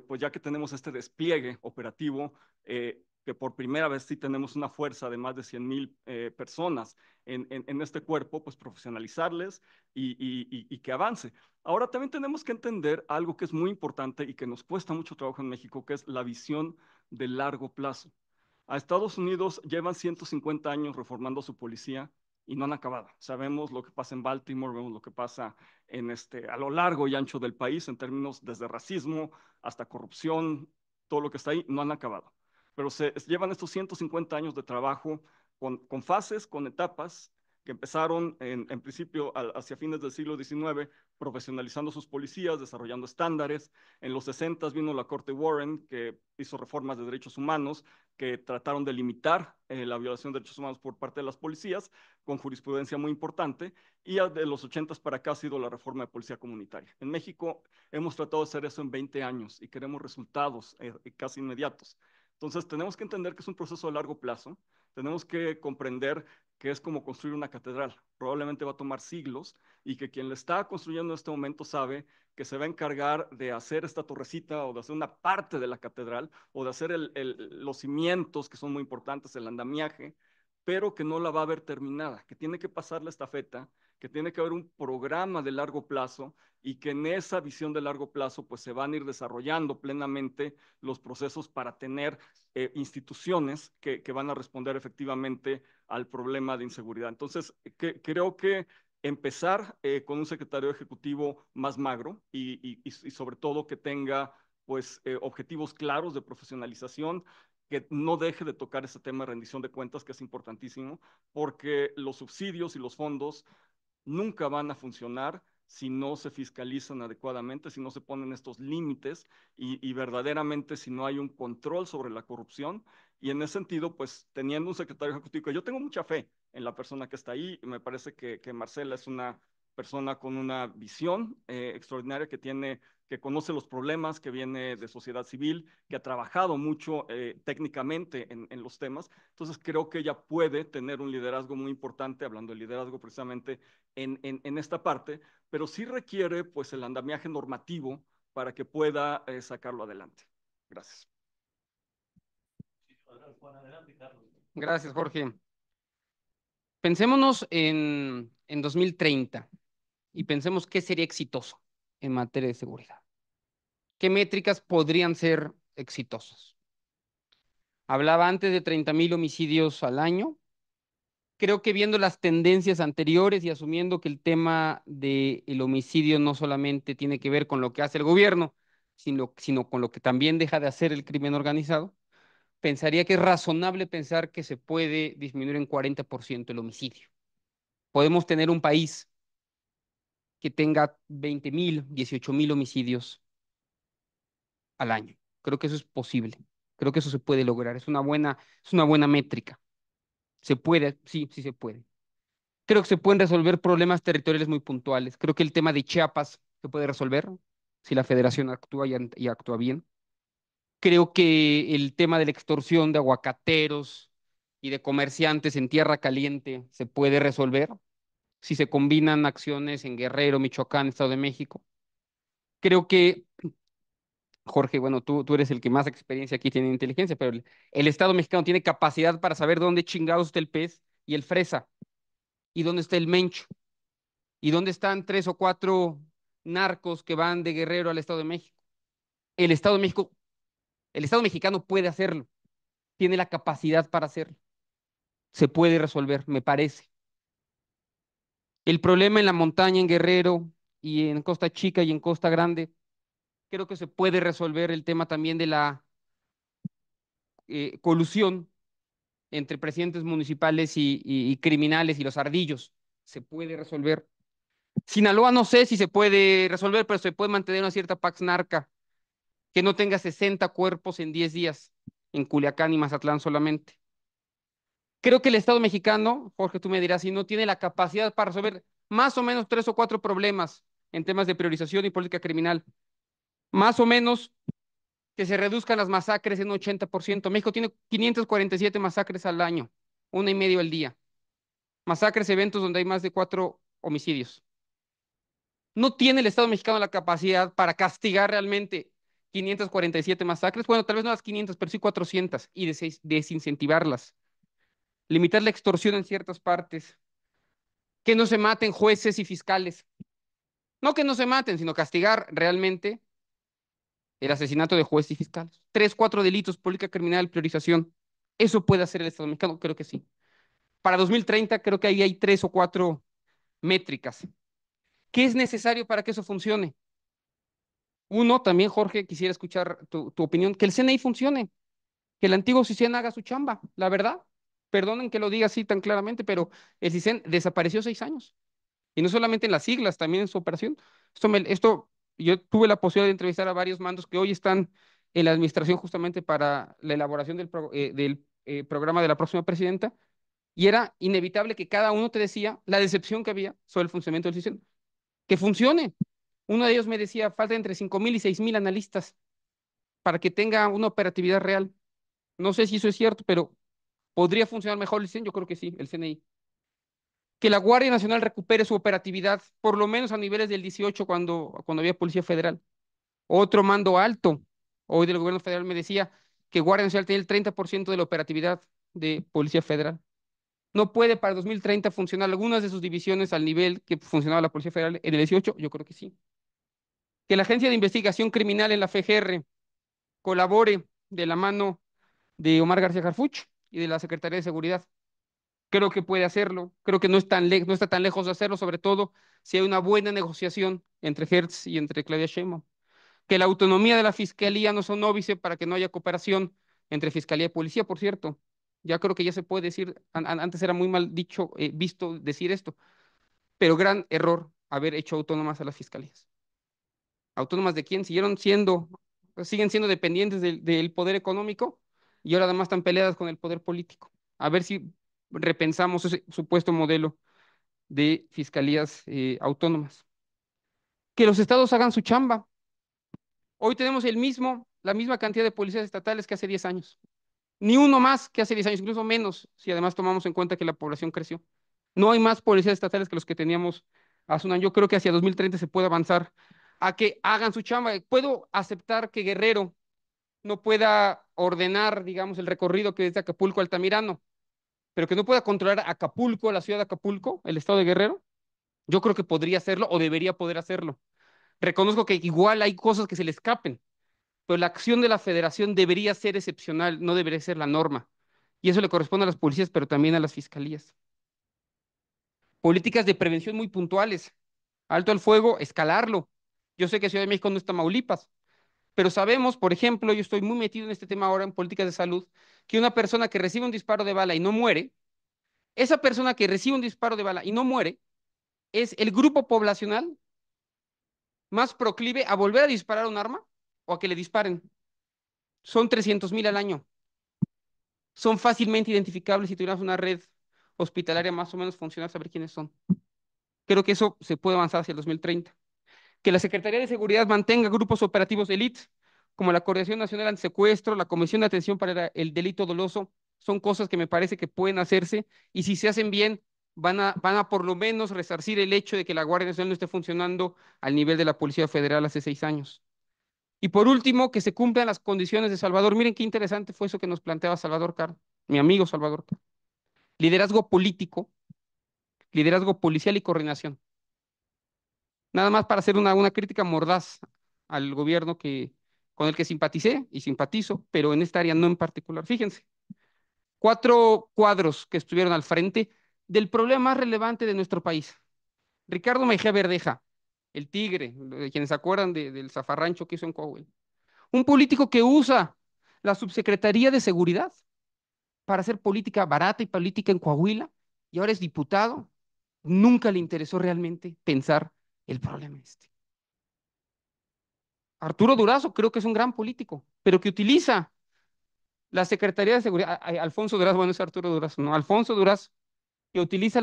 pues ya que tenemos este despliegue operativo, que por primera vez sí tenemos una fuerza de más de 100,000 personas en este cuerpo, pues profesionalizarles y que avance. Ahora también tenemos que entender algo que es muy importante y que nos cuesta mucho trabajo en México, que es la visión de largo plazo. A Estados Unidos llevan 150 años reformando su policía y no han acabado. Sabemos lo que pasa en Baltimore, vemos lo que pasa a lo largo y ancho del país en términos desde racismo hasta corrupción, todo lo que está ahí, no han acabado. Pero llevan estos 150 años de trabajo con fases, con etapas, que empezaron en principio hacia fines del siglo XIX, profesionalizando sus policías, desarrollando estándares. En los 60 vino la Corte Warren, que hizo reformas de derechos humanos, que trataron de limitar la violación de derechos humanos por parte de las policías, con jurisprudencia muy importante, y de los 80 para acá ha sido la reforma de policía comunitaria. En México hemos tratado de hacer eso en 20 años y queremos resultados casi inmediatos. Entonces tenemos que entender que es un proceso de largo plazo, tenemos que comprender que es como construir una catedral, probablemente va a tomar siglos, y que quien la está construyendo en este momento sabe que se va a encargar de hacer esta torrecita o de hacer una parte de la catedral o de hacer los cimientos, que son muy importantes, el andamiaje, pero que no la va a ver terminada, que tiene que pasar la estafeta, que tiene que haber un programa de largo plazo, y que en esa visión de largo plazo pues se van a ir desarrollando plenamente los procesos para tener instituciones que van a responder efectivamente al problema de inseguridad. Entonces, creo que empezar con un secretario ejecutivo más magro y sobre todo que tenga pues objetivos claros de profesionalización, que no deje de tocar ese tema de rendición de cuentas, que es importantísimo, porque los subsidios y los fondos nunca van a funcionar si no se fiscalizan adecuadamente, si no se ponen estos límites y verdaderamente si no hay un control sobre la corrupción. Y en ese sentido, pues teniendo un secretario ejecutivo, yo tengo mucha fe en la persona que está ahí, me parece que Marcela es una persona con una visión extraordinaria que conoce los problemas, que viene de sociedad civil, que ha trabajado mucho técnicamente en los temas. Entonces creo que ella puede tener un liderazgo muy importante, hablando de liderazgo precisamente en esta parte, pero sí requiere pues el andamiaje normativo para que pueda sacarlo adelante. Gracias. Gracias, Jorge. Pensémonos en 2030 y pensemos qué sería exitoso en materia de seguridad. ¿Qué métricas podrían ser exitosas? Hablaba antes de 30,000 homicidios al año. Creo que viendo las tendencias anteriores y asumiendo que el tema del homicidio no solamente tiene que ver con lo que hace el gobierno, sino con lo que también deja de hacer el crimen organizado, pensaría que es razonable pensar que se puede disminuir en 40% el homicidio. Podemos tener un país que tenga 20,000, 18,000 homicidios al año. Creo que eso es posible. Creo que eso se puede lograr. Es una buena métrica. Se puede, sí, sí se puede. Creo que se pueden resolver problemas territoriales muy puntuales. Creo que el tema de Chiapas se puede resolver si la federación actúa y actúa bien. Creo que el tema de la extorsión de aguacateros y de comerciantes en tierra caliente se puede resolver si se combinan acciones en Guerrero, Michoacán, Estado de México. Creo que, Jorge, bueno, tú eres el que más experiencia aquí tiene en inteligencia, pero el Estado mexicano tiene capacidad para saber dónde chingados está el pez y el fresa y dónde está el mencho y dónde están 3 o 4 narcos que van de Guerrero al Estado de México. El Estado de México, el Estado mexicano puede hacerlo, tiene la capacidad para hacerlo. Se puede resolver, me parece. El problema en la montaña, en Guerrero y en Costa Chica y en Costa Grande, creo que se puede resolver el tema también de la colusión entre presidentes municipales y criminales y los ardillos. Se puede resolver. Sinaloa no sé si se puede resolver, pero se puede mantener una cierta pax narca, que no tenga 60 cuerpos en 10 días en Culiacán y Mazatlán solamente. Creo que el Estado mexicano, Jorge, tú me dirás, si no tiene la capacidad para resolver más o menos 3 o 4 problemas en temas de priorización y política criminal, más o menos que se reduzcan las masacres en un 80%. México tiene 547 masacres al año, 1,5 al día. Masacres, eventos donde hay más de 4 homicidios. No tiene el Estado mexicano la capacidad para castigar realmente 547 masacres. Bueno, tal vez no las 500, pero sí 400 y desincentivarlas. Limitar la extorsión en ciertas partes. Que no se maten jueces y fiscales. No que no se maten, sino castigar realmente el asesinato de jueces y fiscales. 3, 4 delitos, política criminal, priorización. ¿Eso puede hacer el Estado mexicano? Creo que sí. Para 2030 creo que ahí hay 3 o 4 métricas. ¿Qué es necesario para que eso funcione? Uno, también, Jorge, quisiera escuchar tu opinión, que el CNI funcione, que el antiguo CISEN haga su chamba, la verdad. Perdonen que lo diga así tan claramente, pero el CISEN desapareció 6 años. Y no solamente en las siglas, también en su operación. Yo tuve la posibilidad de entrevistar a varios mandos que hoy están en la administración justamente para la elaboración del programa de la próxima presidenta, y era inevitable que cada uno te decía la decepción que había sobre el funcionamiento del CISEN. Que funcione. Uno de ellos me decía, falta entre 5,000 y 6,000 analistas para que tenga una operatividad real. No sé si eso es cierto, pero ¿podría funcionar mejor el CISEN? Yo creo que sí, el CNI. Que la Guardia Nacional recupere su operatividad, por lo menos a niveles del 18 cuando había Policía Federal. Otro mando alto, hoy del gobierno federal, me decía que Guardia Nacional tiene el 30% de la operatividad de Policía Federal. ¿No puede para 2030 funcionar algunas de sus divisiones al nivel que funcionaba la Policía Federal en el 18? Yo creo que sí. Que la Agencia de Investigación Criminal en la FGR colabore de la mano de Omar García Harfuch y de la Secretaría de Seguridad. Creo que puede hacerlo, creo que no está tan lejos de hacerlo, sobre todo si hay una buena negociación entre Hertz y entre Claudia Sheinbaum. Que la autonomía de la Fiscalía no son óbice para que no haya cooperación entre fiscalía y policía, por cierto. Ya creo que ya se puede decir, antes era muy mal dicho, visto decir esto, pero gran error haber hecho autónomas a las fiscalías. ¿Autónomas de quién? Siguen siendo dependientes del poder económico y ahora además están peleadas con el poder político. A ver si repensamos ese supuesto modelo de fiscalías autónomas. Que los estados hagan su chamba. Hoy tenemos la misma cantidad de policías estatales que hace 10 años. Ni uno más que hace 10 años, incluso menos, si además tomamos en cuenta que la población creció. No hay más policías estatales que los que teníamos hace un año. Yo creo que hacia 2030 se puede avanzar a que hagan su chamba. Puedo aceptar que Guerrero no pueda ordenar, digamos, el recorrido que es de Acapulco a Altamirano, pero que no pueda controlar Acapulco, la ciudad de Acapulco, el estado de Guerrero. Yo creo que podría hacerlo o debería poder hacerlo. Reconozco que igual hay cosas que se le escapen, pero la acción de la federación debería ser excepcional, no debería ser la norma. Y eso le corresponde a las policías, pero también a las fiscalías. Políticas de prevención muy puntuales. Alto al fuego, escalarlo. Yo sé que Ciudad de México no es Tamaulipas, pero sabemos, por ejemplo, yo estoy muy metido en este tema ahora en políticas de salud, que una persona que recibe un disparo de bala y no muere, esa persona que recibe un disparo de bala y no muere, es el grupo poblacional más proclive a volver a disparar un arma o a que le disparen. Son 300,000 al año. Son fácilmente identificables si tuviéramos una red hospitalaria más o menos funcional, saber quiénes son. Creo que eso se puede avanzar hacia el 2030. Que la Secretaría de Seguridad mantenga grupos operativos de élite, como la Coordinación Nacional Antisecuestro, la Comisión de Atención para el Delito Doloso, son cosas que me parece que pueden hacerse y si se hacen bien, van a por lo menos resarcir el hecho de que la Guardia Nacional no esté funcionando al nivel de la Policía Federal hace 6 años. Y por último, que se cumplan las condiciones de Salvador. Miren qué interesante fue eso que nos planteaba Salvador Caro, mi amigo Salvador Caro. Liderazgo político, liderazgo policial y coordinación. Nada más para hacer una crítica mordaz al gobierno con el que simpaticé y simpatizo, pero en esta área no en particular. Fíjense, 4 cuadros que estuvieron al frente del problema más relevante de nuestro país. Ricardo Mejía Verdeja, el tigre, de quienes se acuerdan del zafarrancho que hizo en Coahuila. Un político que usa la subsecretaría de seguridad para hacer política barata y política en Coahuila, y ahora es diputado. Nunca le interesó realmente pensar el problema este. Arturo Durazo creo que es un gran político, pero que utiliza la Secretaría de Seguridad. Alfonso Durazo, bueno, es Arturo Durazo, no, Alfonso Durazo, que utilizó,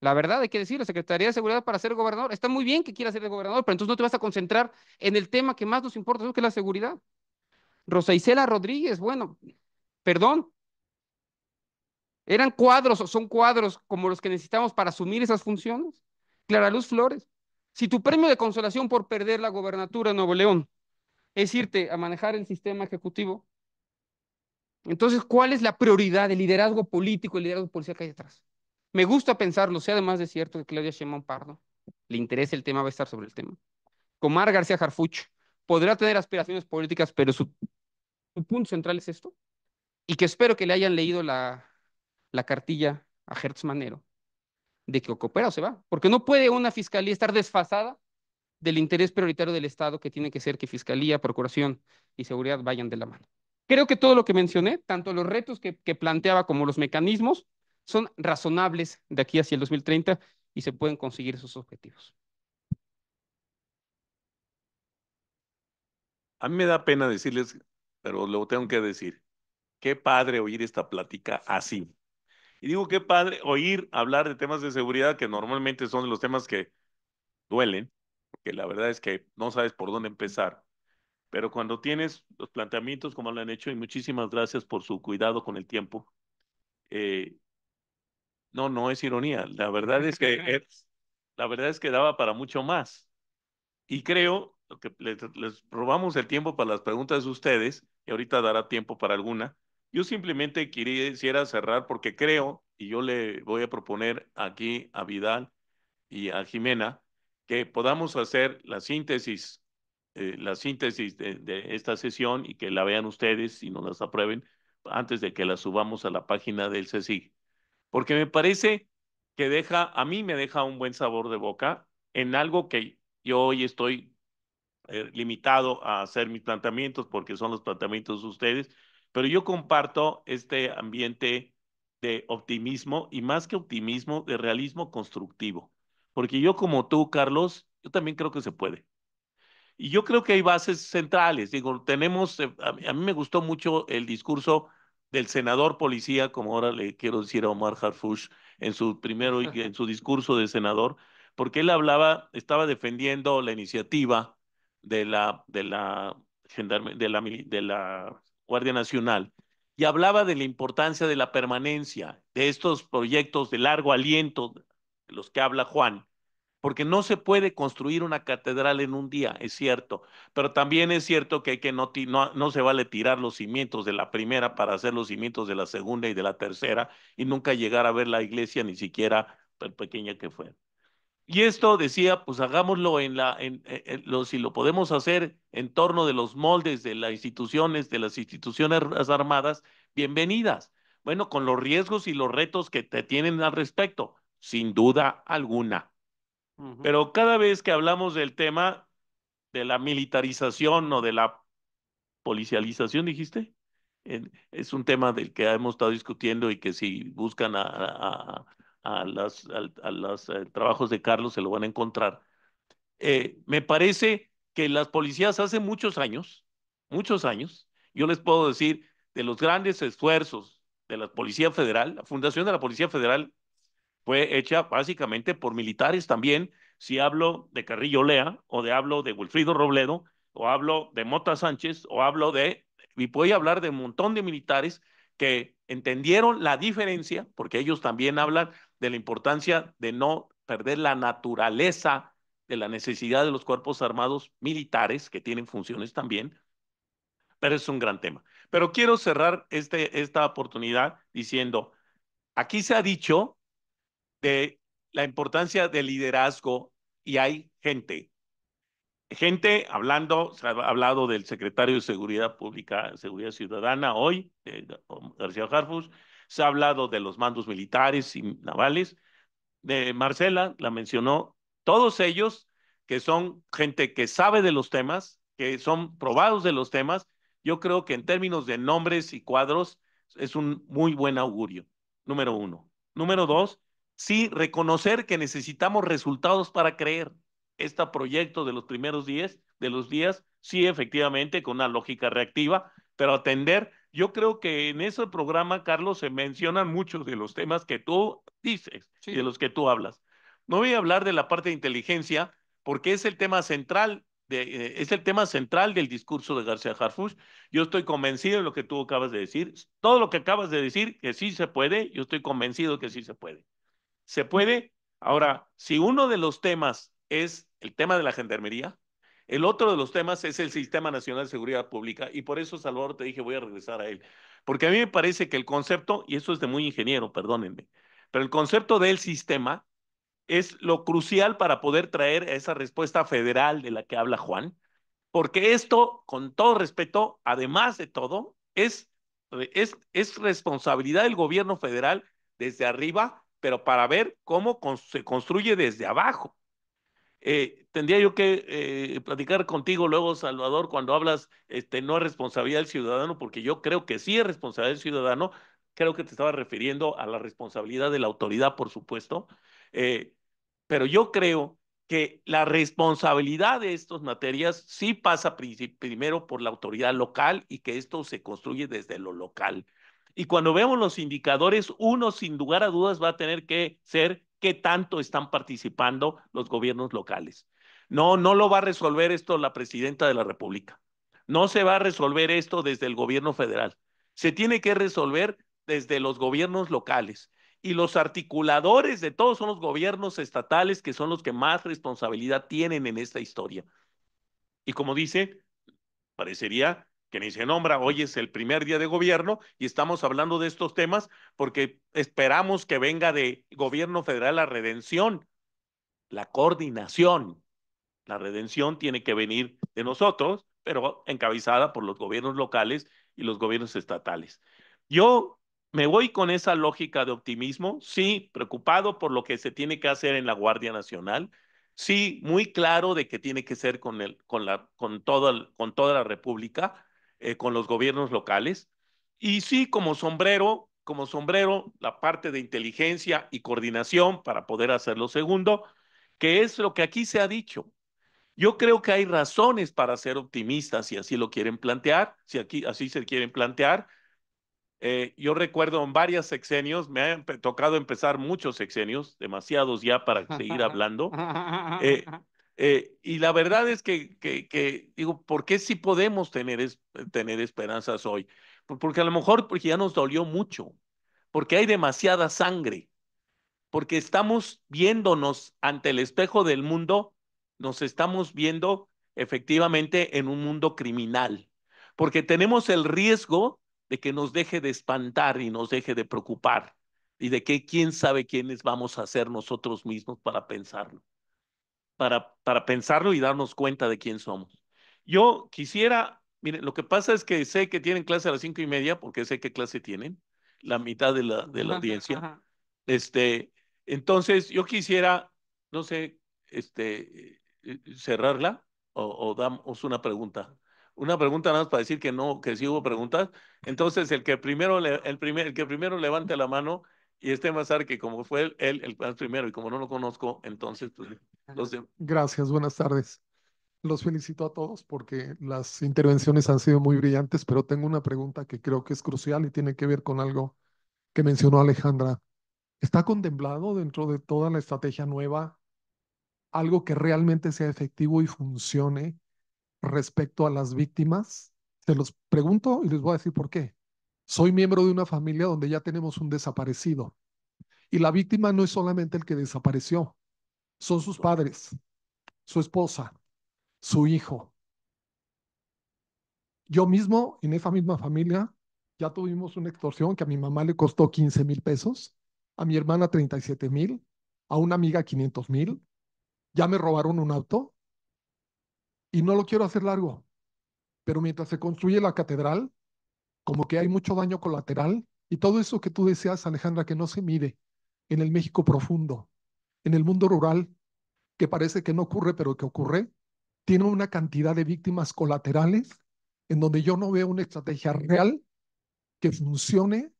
la verdad hay que decir, la Secretaría de Seguridad para ser gobernador. Está muy bien que quiera ser el gobernador, pero entonces no te vas a concentrar en el tema que más nos importa, que es la seguridad. Rosa Isela Rodríguez, bueno, perdón, eran cuadros o son cuadros como los que necesitamos para asumir esas funciones. Clara Luz Flores, si tu premio de consolación por perder la gobernatura de Nuevo León es irte a manejar el sistema ejecutivo, entonces, ¿cuál es la prioridad del liderazgo político, el liderazgo policial que hay detrás? Me gusta pensarlo, sea además de cierto que Claudia Sheinbaum Pardo le interesa el tema, va a estar sobre el tema. Comar García Harfuch podrá tener aspiraciones políticas, pero su punto central es esto. Y que espero que le hayan leído la cartilla a Hertz Manero de que o coopera o se va, porque no puede una fiscalía estar desfasada del interés prioritario del Estado, que tiene que ser que fiscalía, procuración y seguridad vayan de la mano. Creo que todo lo que mencioné, tanto los retos que planteaba como los mecanismos, son razonables de aquí hacia el 2030 y se pueden conseguir esos objetivos. A mí me da pena decirles, pero lo tengo que decir. Qué padre oír esta plática así. Y digo qué padre oír hablar de temas de seguridad que normalmente son de los temas que duelen, porque la verdad es que no sabes por dónde empezar. Pero cuando tienes los planteamientos como lo han hecho, y muchísimas gracias por su cuidado con el tiempo, eh, no, no es ironía. La verdad es que daba para mucho más. Y creo que les robamos el tiempo para las preguntas de ustedes, y ahorita dará tiempo para alguna. Yo simplemente quisiera cerrar porque creo, y yo le voy a proponer aquí a Vidal y a Jimena, que podamos hacer la síntesis de esta sesión y que la vean ustedes y nos las aprueben antes de que la subamos a la página del CSIC. Porque me parece que a mí me deja un buen sabor de boca en algo que yo hoy estoy limitado a hacer mis planteamientos porque son los planteamientos de ustedes, pero yo comparto este ambiente de optimismo y más que optimismo, de realismo constructivo. Porque yo como tú, Carlos, yo también creo que se puede. Y yo creo que hay bases centrales. Digo, tenemos, a mí me gustó mucho el discurso del senador policía, como ahora le quiero decir a Omar Harfush, en su primero, en su discurso de senador, porque él hablaba, estaba defendiendo la iniciativa de la Guardia Nacional y hablaba de la importancia de la permanencia de estos proyectos de largo aliento, de los que habla Juan, porque no se puede construir una catedral en un día, es cierto, pero también es cierto que hay que no se vale tirar los cimientos de la primera para hacer los cimientos de la segunda y de la tercera y nunca llegar a ver la iglesia ni siquiera pequeña que fuera. Y esto decía, pues hagámoslo si lo podemos hacer en torno de los moldes de las instituciones armadas, bienvenidas. Bueno, con los riesgos y los retos que te tienen al respecto, sin duda alguna. Pero cada vez que hablamos del tema de la militarización o de la policialización, dijiste, es un tema del que hemos estado discutiendo y que si buscan a los trabajos de Carlos se lo van a encontrar. Me parece que las policías hace muchos años, yo les puedo decir, de los grandes esfuerzos de la Policía Federal, la fundación de la Policía Federal fue hecha básicamente por militares también. Si hablo de Carrillo Lea, hablo de Wilfrido Robledo, o hablo de Mota Sánchez, y voy a hablar de un montón de militares que entendieron la diferencia, porque ellos también hablan de la importancia de no perder la naturaleza de la necesidad de los cuerpos armados militares, que tienen funciones también, pero es un gran tema. Pero quiero cerrar esta oportunidad diciendo, aquí se ha dicho de la importancia del liderazgo y hay gente hablando, se ha hablado del secretario de Seguridad Pública, Seguridad Ciudadana hoy, García Harfuch, se ha hablado de los mandos militares y navales, de Marcela, la mencionó, todos ellos que son gente que sabe de los temas, que son probados de los temas, yo creo que en términos de nombres y cuadros es un muy buen augurio, número uno. Número dos, sí, reconocer que necesitamos resultados para creer. Este proyecto de los primeros días, sí, efectivamente, con una lógica reactiva, pero atender, yo creo que en ese programa, Carlos, se mencionan muchos de los temas que tú dices y de los que tú hablas. No voy a hablar de la parte de inteligencia porque es el tema central es el tema central del discurso de García Harfuch. Yo estoy convencido de lo que tú acabas de decir. Todo lo que acabas de decir, que sí se puede, yo estoy convencido de que sí se puede. Se puede. Ahora, si uno de los temas es el tema de la gendarmería, el otro de los temas es el Sistema Nacional de Seguridad Pública, y por eso, Salvador, te dije, voy a regresar a él. Porque a mí me parece que el concepto, y eso es de muy ingeniero, perdónenme, pero el concepto del sistema es lo crucial para poder traer esa respuesta federal de la que habla Juan, porque esto, con todo respeto, además de todo, es responsabilidad del gobierno federal desde arriba, pero para ver cómo se construye desde abajo. Tendría yo que platicar contigo luego, Salvador, cuando hablas, no es responsabilidad del ciudadano, porque yo creo que sí es responsabilidad del ciudadano. Creo que te estaba refiriendo a la responsabilidad de la autoridad, por supuesto. Eh, pero yo creo que la responsabilidad de estas materias sí pasa primero por la autoridad local y que esto se construye desde lo local. Y cuando vemos los indicadores, uno sin lugar a dudas va a tener que ser qué tanto están participando los gobiernos locales. No, no lo va a resolver esto la presidenta de la República. No se va a resolver esto desde el gobierno federal. Se tiene que resolver desde los gobiernos locales. Y los articuladores de todos son los gobiernos estatales, que son los que más responsabilidad tienen en esta historia. Y como dice, parecería que ni se nombra, hoy es el primer día de gobierno y estamos hablando de estos temas porque esperamos que venga de gobierno federal la redención, la coordinación. La redención tiene que venir de nosotros, pero encabezada por los gobiernos locales y los gobiernos estatales. Yo me voy con esa lógica de optimismo, sí, preocupado por lo que se tiene que hacer en la Guardia Nacional, Sí, muy claro de que tiene que ser con toda la República, con los gobiernos locales. Y sí, como sombrero, la parte de inteligencia y coordinación para poder hacer lo segundo, que es lo que aquí se ha dicho. Yo creo que hay razones para ser optimistas si así lo quieren plantear, si aquí así se quieren plantear. Yo recuerdo en varios sexenios, me han tocado empezar muchos sexenios, demasiados ya para seguir hablando. Eh, y la verdad es que digo, ¿por qué sí podemos tener esperanzas hoy? Porque a lo mejor porque ya nos dolió mucho, porque hay demasiada sangre, porque estamos viéndonos ante el espejo del mundo, nos estamos viendo efectivamente en un mundo criminal, porque tenemos el riesgo de que nos deje de espantar y nos deje de preocupar, y de que quién sabe quiénes vamos a ser nosotros mismos para pensarlo y darnos cuenta de quién somos. Yo quisiera, mire, lo que pasa es que sé que tienen clase a las 5:30, porque sé qué clase tienen, la mitad de la audiencia. Este, entonces, yo quisiera, no sé, cerrarla o damos una pregunta. Una pregunta nada más para decir que no, que sí hubo preguntas. Entonces, el que primero levante la mano y esté más tarde que como fue él el más primero y como no lo conozco, entonces, pues, Gracias, buenas tardes. Los felicito a todos porque las intervenciones han sido muy brillantes, pero tengo una pregunta que creo que es crucial y tiene que ver con algo que mencionó Alejandra. ¿Está contemplado dentro de toda la estrategia nueva algo que realmente sea efectivo y funcione respecto a las víctimas? Se los pregunto y les voy a decir por qué. Soy miembro de una familia donde ya tenemos un desaparecido y la víctima no es solamente el que desapareció, son sus padres, su esposa, su hijo. Yo mismo, en esa misma familia, ya tuvimos una extorsión que a mi mamá le costó 15,000 pesos, a mi hermana 37,000, a una amiga 500,000. Ya me robaron un auto y no lo quiero hacer largo, pero mientras se construye la catedral, como que hay mucho daño colateral y todo eso que tú deseas, Alejandra, que no se mide en el México profundo, en el mundo rural, que parece que no ocurre, pero que ocurre, tiene una cantidad de víctimas colaterales en donde yo no veo una estrategia real que funcione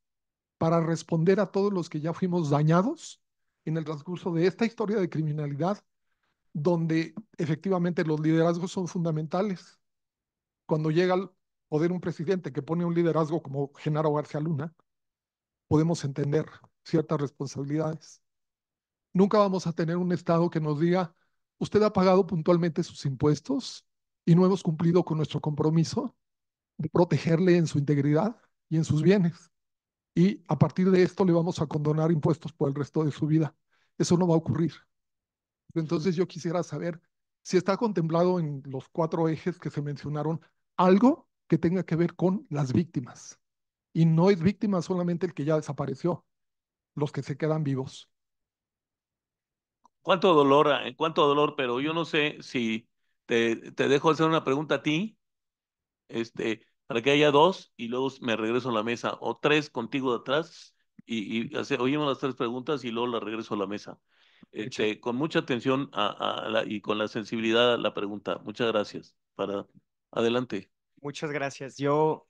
para responder a todos los que ya fuimos dañados en el transcurso de esta historia de criminalidad, donde efectivamente los liderazgos son fundamentales. Cuando llega al poder un presidente que pone un liderazgo como Genaro García Luna, podemos entender ciertas responsabilidades. Nunca vamos a tener un Estado que nos diga, usted ha pagado puntualmente sus impuestos y no hemos cumplido con nuestro compromiso de protegerle en su integridad y en sus bienes. Y a partir de esto le vamos a condonar impuestos por el resto de su vida. Eso no va a ocurrir. Entonces yo quisiera saber si está contemplado en los 4 ejes que se mencionaron algo que tenga que ver con las víctimas. Y no es víctima solamente el que ya desapareció, los que se quedan vivos. cuánto dolor, pero yo no sé si te dejo hacer una pregunta a ti, para que haya dos y luego me regreso a la mesa, o tres contigo de atrás oímos las tres preguntas y luego las regreso a la mesa. Con mucha atención y con la sensibilidad a la pregunta. Muchas gracias. Adelante. Muchas gracias. Yo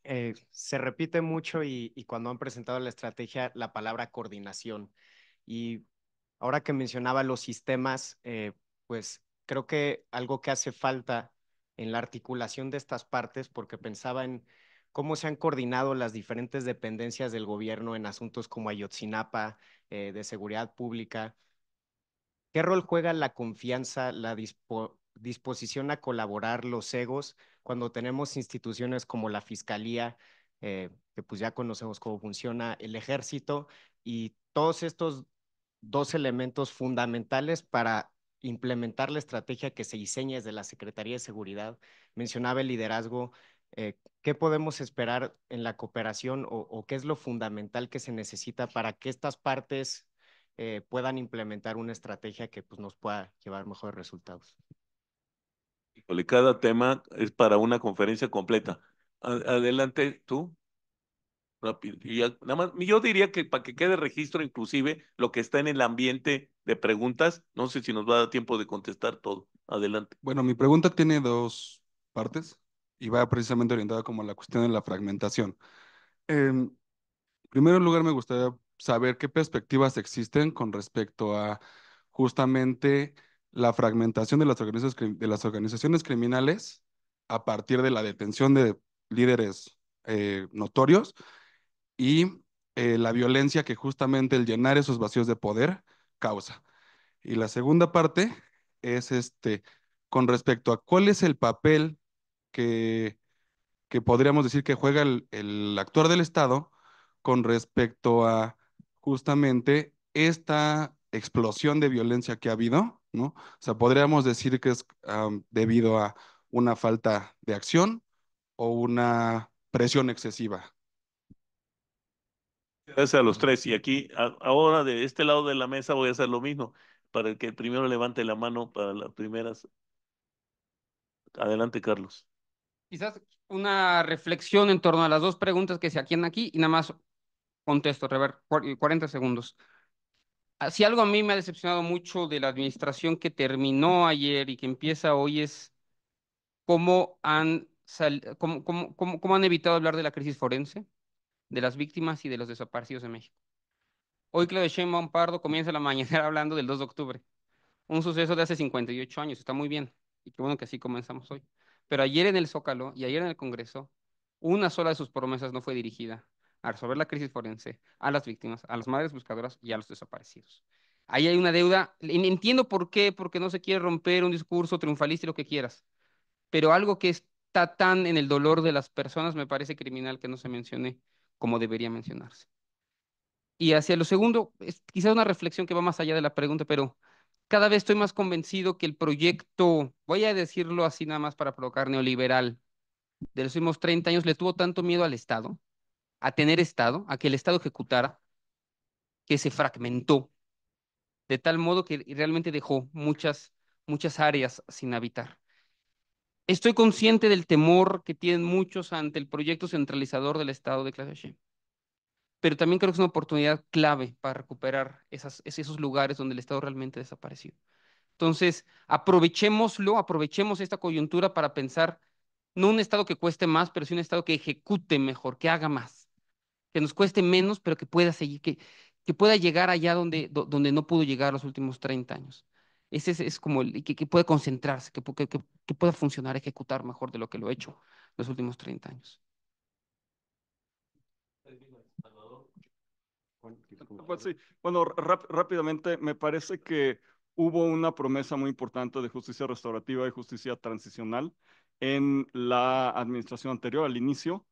se repite mucho y cuando han presentado la estrategia, la palabra coordinación. Y ahora que mencionaba los sistemas, pues creo que algo que hace falta en la articulación de estas partes, porque pensaba en cómo se han coordinado las diferentes dependencias del gobierno en asuntos como Ayotzinapa, de seguridad pública. ¿Qué rol juega la confianza, la disposición a colaborar, los egos, cuando tenemos instituciones como la Fiscalía, que pues ya conocemos cómo funciona, el Ejército y todos estos dos elementos fundamentales para implementar la estrategia que se diseña desde la Secretaría de Seguridad? Mencionaba el liderazgo. ¿Qué podemos esperar en la cooperación o qué es lo fundamental que se necesita para que estas partes puedan implementar una estrategia que pues, nos pueda llevar mejores resultados? Híjole, cada tema es para una conferencia completa. Adelante, tú. rápido. Y nada más, yo diría que para que quede registro inclusive lo que está en el ambiente de preguntas, no sé si nos va a dar tiempo de contestar todo. Adelante. Bueno, mi pregunta tiene dos partes y va precisamente orientada como a la cuestión de la fragmentación. En primer lugar, me gustaría saber qué perspectivas existen con respecto a justamente la fragmentación de de las organizaciones criminales a partir de la detención de líderes notorios y la violencia que justamente el llenar esos vacíos de poder causa. Y la segunda parte es con respecto a cuál es el papel que, que podríamos decir que juega el actuar del Estado con respecto a justamente esta explosión de violencia que ha habido, ¿no? O sea, podríamos decir que es debido a una falta de acción o una presión excesiva. Gracias a los tres. Y aquí, ahora de este lado de la mesa voy a hacer lo mismo, para el que el primero levante la mano para las primeras. Adelante, Carlos. Quizás una reflexión en torno a las dos preguntas que se hacían aquí y nada más contesto, rever, 40 segundos. Si algo a mí me ha decepcionado mucho de la administración que terminó ayer y que empieza hoy es cómo han evitado hablar de la crisis forense, de las víctimas y de los desaparecidos en México. Hoy Claudia Sheinbaum Pardo comienza la mañana hablando del 2 de octubre, un suceso de hace 58 años, está muy bien, y qué bueno que así comenzamos hoy. Pero ayer en el Zócalo y ayer en el Congreso, una sola de sus promesas no fue dirigida a resolver la crisis forense, a las víctimas, a las madres buscadoras y a los desaparecidos. Ahí hay una deuda, entiendo por qué, porque no se quiere romper un discurso triunfalista y lo que quieras, pero algo que está tan en el dolor de las personas me parece criminal que no se mencione como debería mencionarse. Y hacia lo segundo, es quizás una reflexión que va más allá de la pregunta, pero cada vez estoy más convencido que el proyecto, voy a decirlo así nada más para provocar, neoliberal, de los últimos 30 años le tuvo tanto miedo al Estado, a tener Estado, a que el Estado ejecutara, que se fragmentó, de tal modo que realmente dejó muchas áreas sin habitar. Estoy consciente del temor que tienen muchos ante el proyecto centralizador del Estado de Claudia Sheinbaum, pero también creo que es una oportunidad clave para recuperar esos lugares donde el Estado realmente desapareció. Entonces, aprovechemos esta coyuntura para pensar no un Estado que cueste más, pero sí un Estado que ejecute mejor, que haga más, que nos cueste menos, pero que pueda seguir, que pueda llegar allá donde no pudo llegar los últimos 30 años. Ese es como que pueda concentrarse, que pueda funcionar, ejecutar mejor de lo que lo ha hecho los últimos 30 años. Pues sí, bueno, rápidamente, me parece que hubo una promesa muy importante de justicia restaurativa y justicia transicional en la administración anterior, al inicio.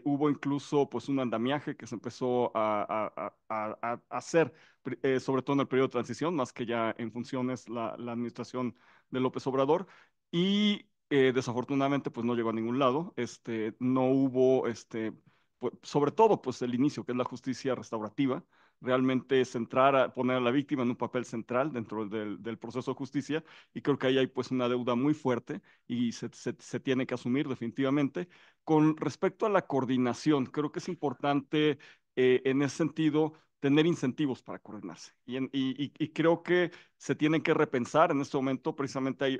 Hubo incluso pues un andamiaje que se empezó a hacer, sobre todo en el periodo de transición, más que ya en funciones la administración de López Obrador. Y desafortunadamente pues no llegó a ningún lado. No hubo, sobre todo pues el inicio, que es la justicia restaurativa, realmente centrar, poner a la víctima en un papel central dentro del proceso de justicia, y creo que ahí hay pues una deuda muy fuerte y se tiene que asumir definitivamente. Con respecto a la coordinación, creo que es importante en ese sentido tener incentivos para coordinarse y creo que se tienen que repensar en este momento. Precisamente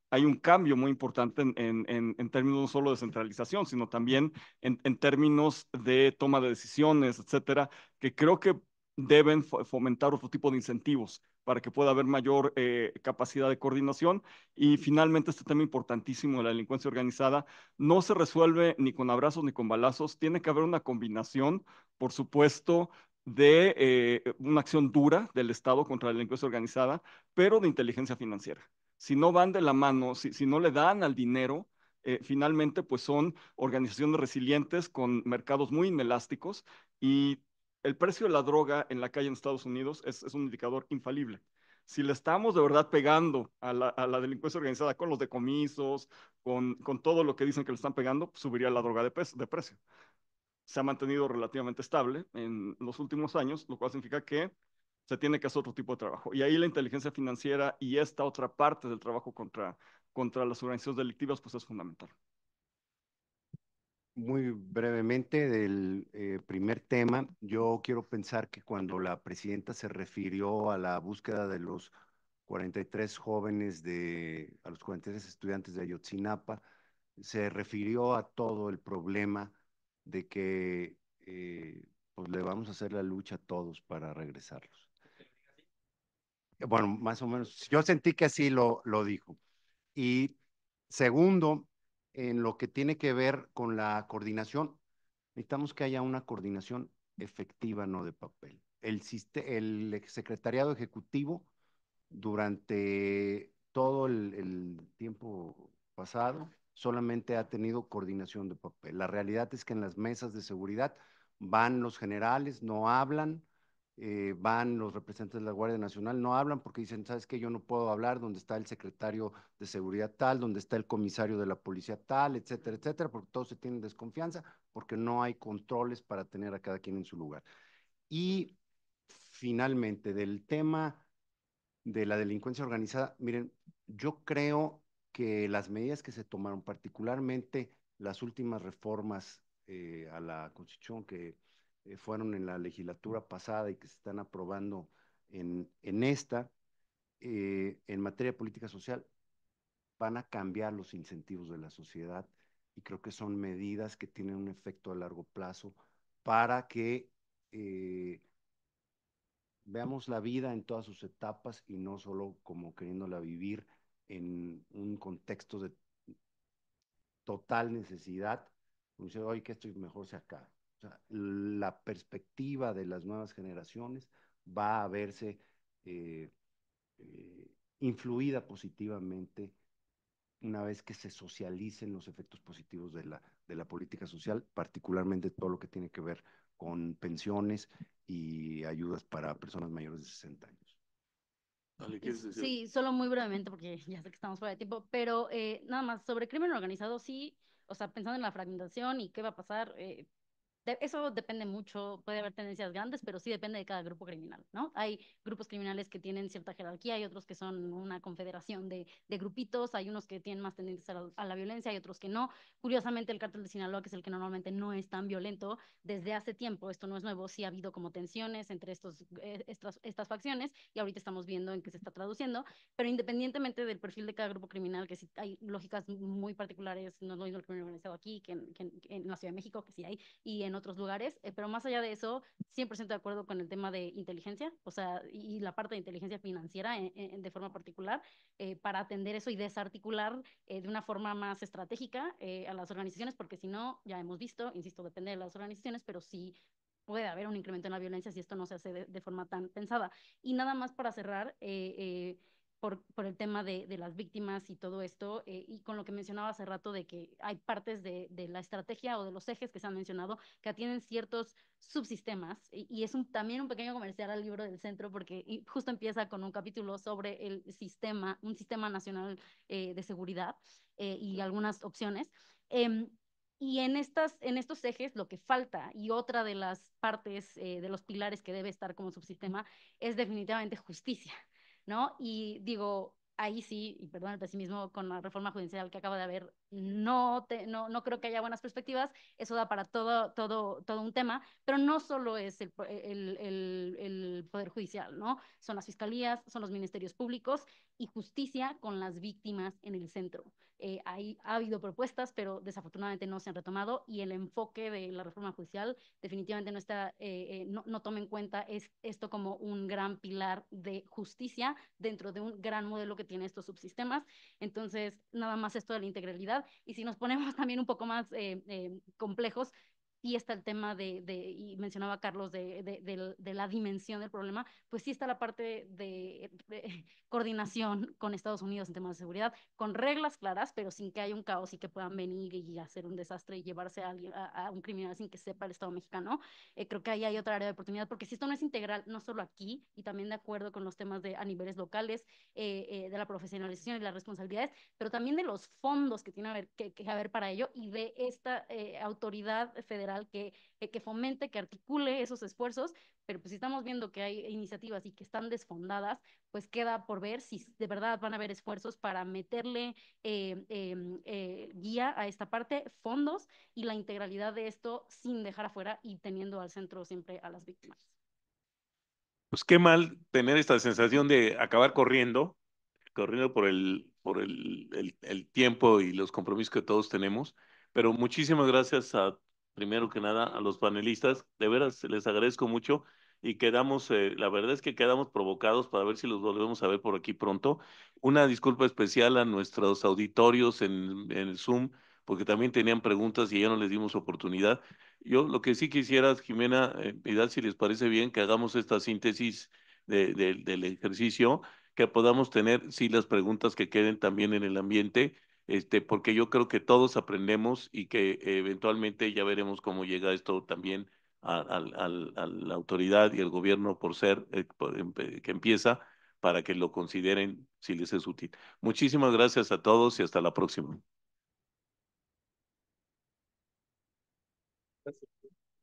hay un cambio muy importante en términos no solo de centralización, sino también en términos de toma de decisiones, etcétera, que creo que deben fomentar otro tipo de incentivos para que pueda haber mayor capacidad de coordinación. Y finalmente, este tema importantísimo de la delincuencia organizada no se resuelve ni con abrazos ni con balazos. Tiene que haber una combinación, por supuesto, de una acción dura del Estado contra la delincuencia organizada, pero de inteligencia financiera. Si no van de la mano, si no le dan al dinero, finalmente pues son organizaciones resilientes con mercados muy inelásticos, y el precio de la droga en la calle en Estados Unidos es un indicador infalible. Si le estamos de verdad pegando a la delincuencia organizada con los decomisos, con todo lo que dicen que le están pegando, pues subiría la droga de precio. Se ha mantenido relativamente estable en los últimos años, lo cual significa que se tiene que hacer otro tipo de trabajo. Y ahí la inteligencia financiera y esta otra parte del trabajo contra las organizaciones delictivas pues es fundamental. Muy brevemente del primer tema, yo quiero pensar que cuando la presidenta se refirió a la búsqueda de los 43 jóvenes a los 43 estudiantes de Ayotzinapa, se refirió a todo el problema de que pues le vamos a hacer la lucha a todos para regresarlos. Bueno, más o menos, yo sentí que así lo dijo. Y segundo, en lo que tiene que ver con la coordinación, necesitamos que haya una coordinación efectiva, no de papel. El secretariado ejecutivo durante todo el tiempo pasado solamente ha tenido coordinación de papel. La realidad es que en las mesas de seguridad van los generales, no hablan, van los representantes de la Guardia Nacional, no hablan porque dicen, ¿sabes qué? Yo no puedo hablar, donde está el secretario de seguridad tal, donde está el comisario de la policía tal, etcétera, etcétera, porque todos se tienen desconfianza, porque no hay controles para tener a cada quien en su lugar. Y finalmente, del tema de la delincuencia organizada, miren, yo creo que las medidas que se tomaron, particularmente las últimas reformas a la Constitución que fueron en la legislatura pasada y que se están aprobando en esta, en materia de política social, van a cambiar los incentivos de la sociedad y creo que son medidas que tienen un efecto a largo plazo para que veamos la vida en todas sus etapas y no solo como queriéndola vivir en un contexto de total necesidad, como dice, hoy que estoy mejor se acaba. O sea, la perspectiva de las nuevas generaciones va a verse eh, eh, influida positivamente una vez que se socialicen los efectos positivos de la política social, particularmente todo lo que tiene que ver con pensiones y ayudas para personas mayores de 60 años. Vale, ¿quieres decir? Sí, solo muy brevemente porque ya sé que estamos fuera de tiempo, pero nada más sobre crimen organizado, sí, o sea, pensando en la fragmentación y qué va a pasar, eso depende mucho, puede haber tendencias grandes, pero sí depende de cada grupo criminal, ¿no? Hay grupos criminales que tienen cierta jerarquía, hay otros que son una confederación de grupitos, hay unos que tienen más tendencias a la violencia, hay otros que no. Curiosamente, el cártel de Sinaloa, que es el que normalmente no es tan violento, desde hace tiempo, esto no es nuevo, sí ha habido como tensiones entre estas facciones y ahorita estamos viendo en qué se está traduciendo, pero independientemente del perfil de cada grupo criminal, que sí hay lógicas muy particulares, no es lo mismo el crimen organizado aquí que en la Ciudad de México, que sí hay, y en otros lugares, pero más allá de eso, 100% de acuerdo con el tema de inteligencia, o sea, y la parte de inteligencia financiera de forma particular, para atender eso y desarticular de una forma más estratégica a las organizaciones, porque si no, ya hemos visto, insisto, depende de las organizaciones, pero sí puede haber un incremento en la violencia si esto no se hace de forma tan pensada. Y nada más para cerrar, por el tema de las víctimas y todo esto, y con lo que mencionaba hace rato de que hay partes de la estrategia o de los ejes que se han mencionado que atienden ciertos subsistemas, y es también un pequeño comercial al libro del centro, porque justo empieza con un capítulo sobre un sistema nacional de seguridad y algunas opciones. Eh, y en estos ejes lo que falta, y otra de las partes de los pilares que debe estar como subsistema, es definitivamente justicia, ¿no? Y digo, ahí sí, y perdón el pesimismo con la reforma judicial que acaba de haber, no creo que haya buenas perspectivas, eso da para todo un tema, pero no solo es el Poder Judicial, ¿no? Son las fiscalías, son los ministerios públicos y justicia con las víctimas en el centro. Ha habido propuestas, pero desafortunadamente no se han retomado, y el enfoque de la reforma judicial definitivamente no toma en cuenta esto como un gran pilar de justicia dentro de un gran modelo que tiene estos subsistemas. Entonces, nada más esto de la integralidad. Y si nos ponemos también un poco más complejos, y está el tema y mencionaba Carlos, de la dimensión del problema, pues sí está la parte de coordinación con Estados Unidos en temas de seguridad, con reglas claras, pero sin que haya un caos y que puedan venir y hacer un desastre y llevarse a un criminal sin que sepa el Estado mexicano. Creo que ahí hay otra área de oportunidad, porque si esto no es integral, no solo aquí, y también de acuerdo con los temas a niveles locales, de la profesionalización y las responsabilidades, pero también de los fondos que tiene que haber para ello, y de esta autoridad federal que fomente, que articule esos esfuerzos. Pero pues si estamos viendo que hay iniciativas y que están desfondadas, pues queda por ver si de verdad van a haber esfuerzos para meterle guía metería a esta parte fondos y la integralidad de esto sin dejar afuera y teniendo al centro siempre a las víctimas. Pues qué mal tener esta sensación de acabar corriendo por el tiempo y los compromisos que todos tenemos. Pero muchísimas gracias primero que nada, a los panelistas. De veras, les agradezco mucho y quedamos, la verdad es que quedamos provocados para ver si los volvemos a ver por aquí pronto. Una disculpa especial a nuestros auditorios en el Zoom, porque también tenían preguntas y ya no les dimos oportunidad. Yo lo que sí quisiera, Jimena, Vidal, si les parece bien, que hagamos esta síntesis del ejercicio, que podamos tener, sí, las preguntas que queden también en el ambiente, porque yo creo que todos aprendemos y que eventualmente ya veremos cómo llega esto también a la autoridad y al gobierno por ser que empieza para que lo consideren si les es útil. Muchísimas gracias a todos y hasta la próxima.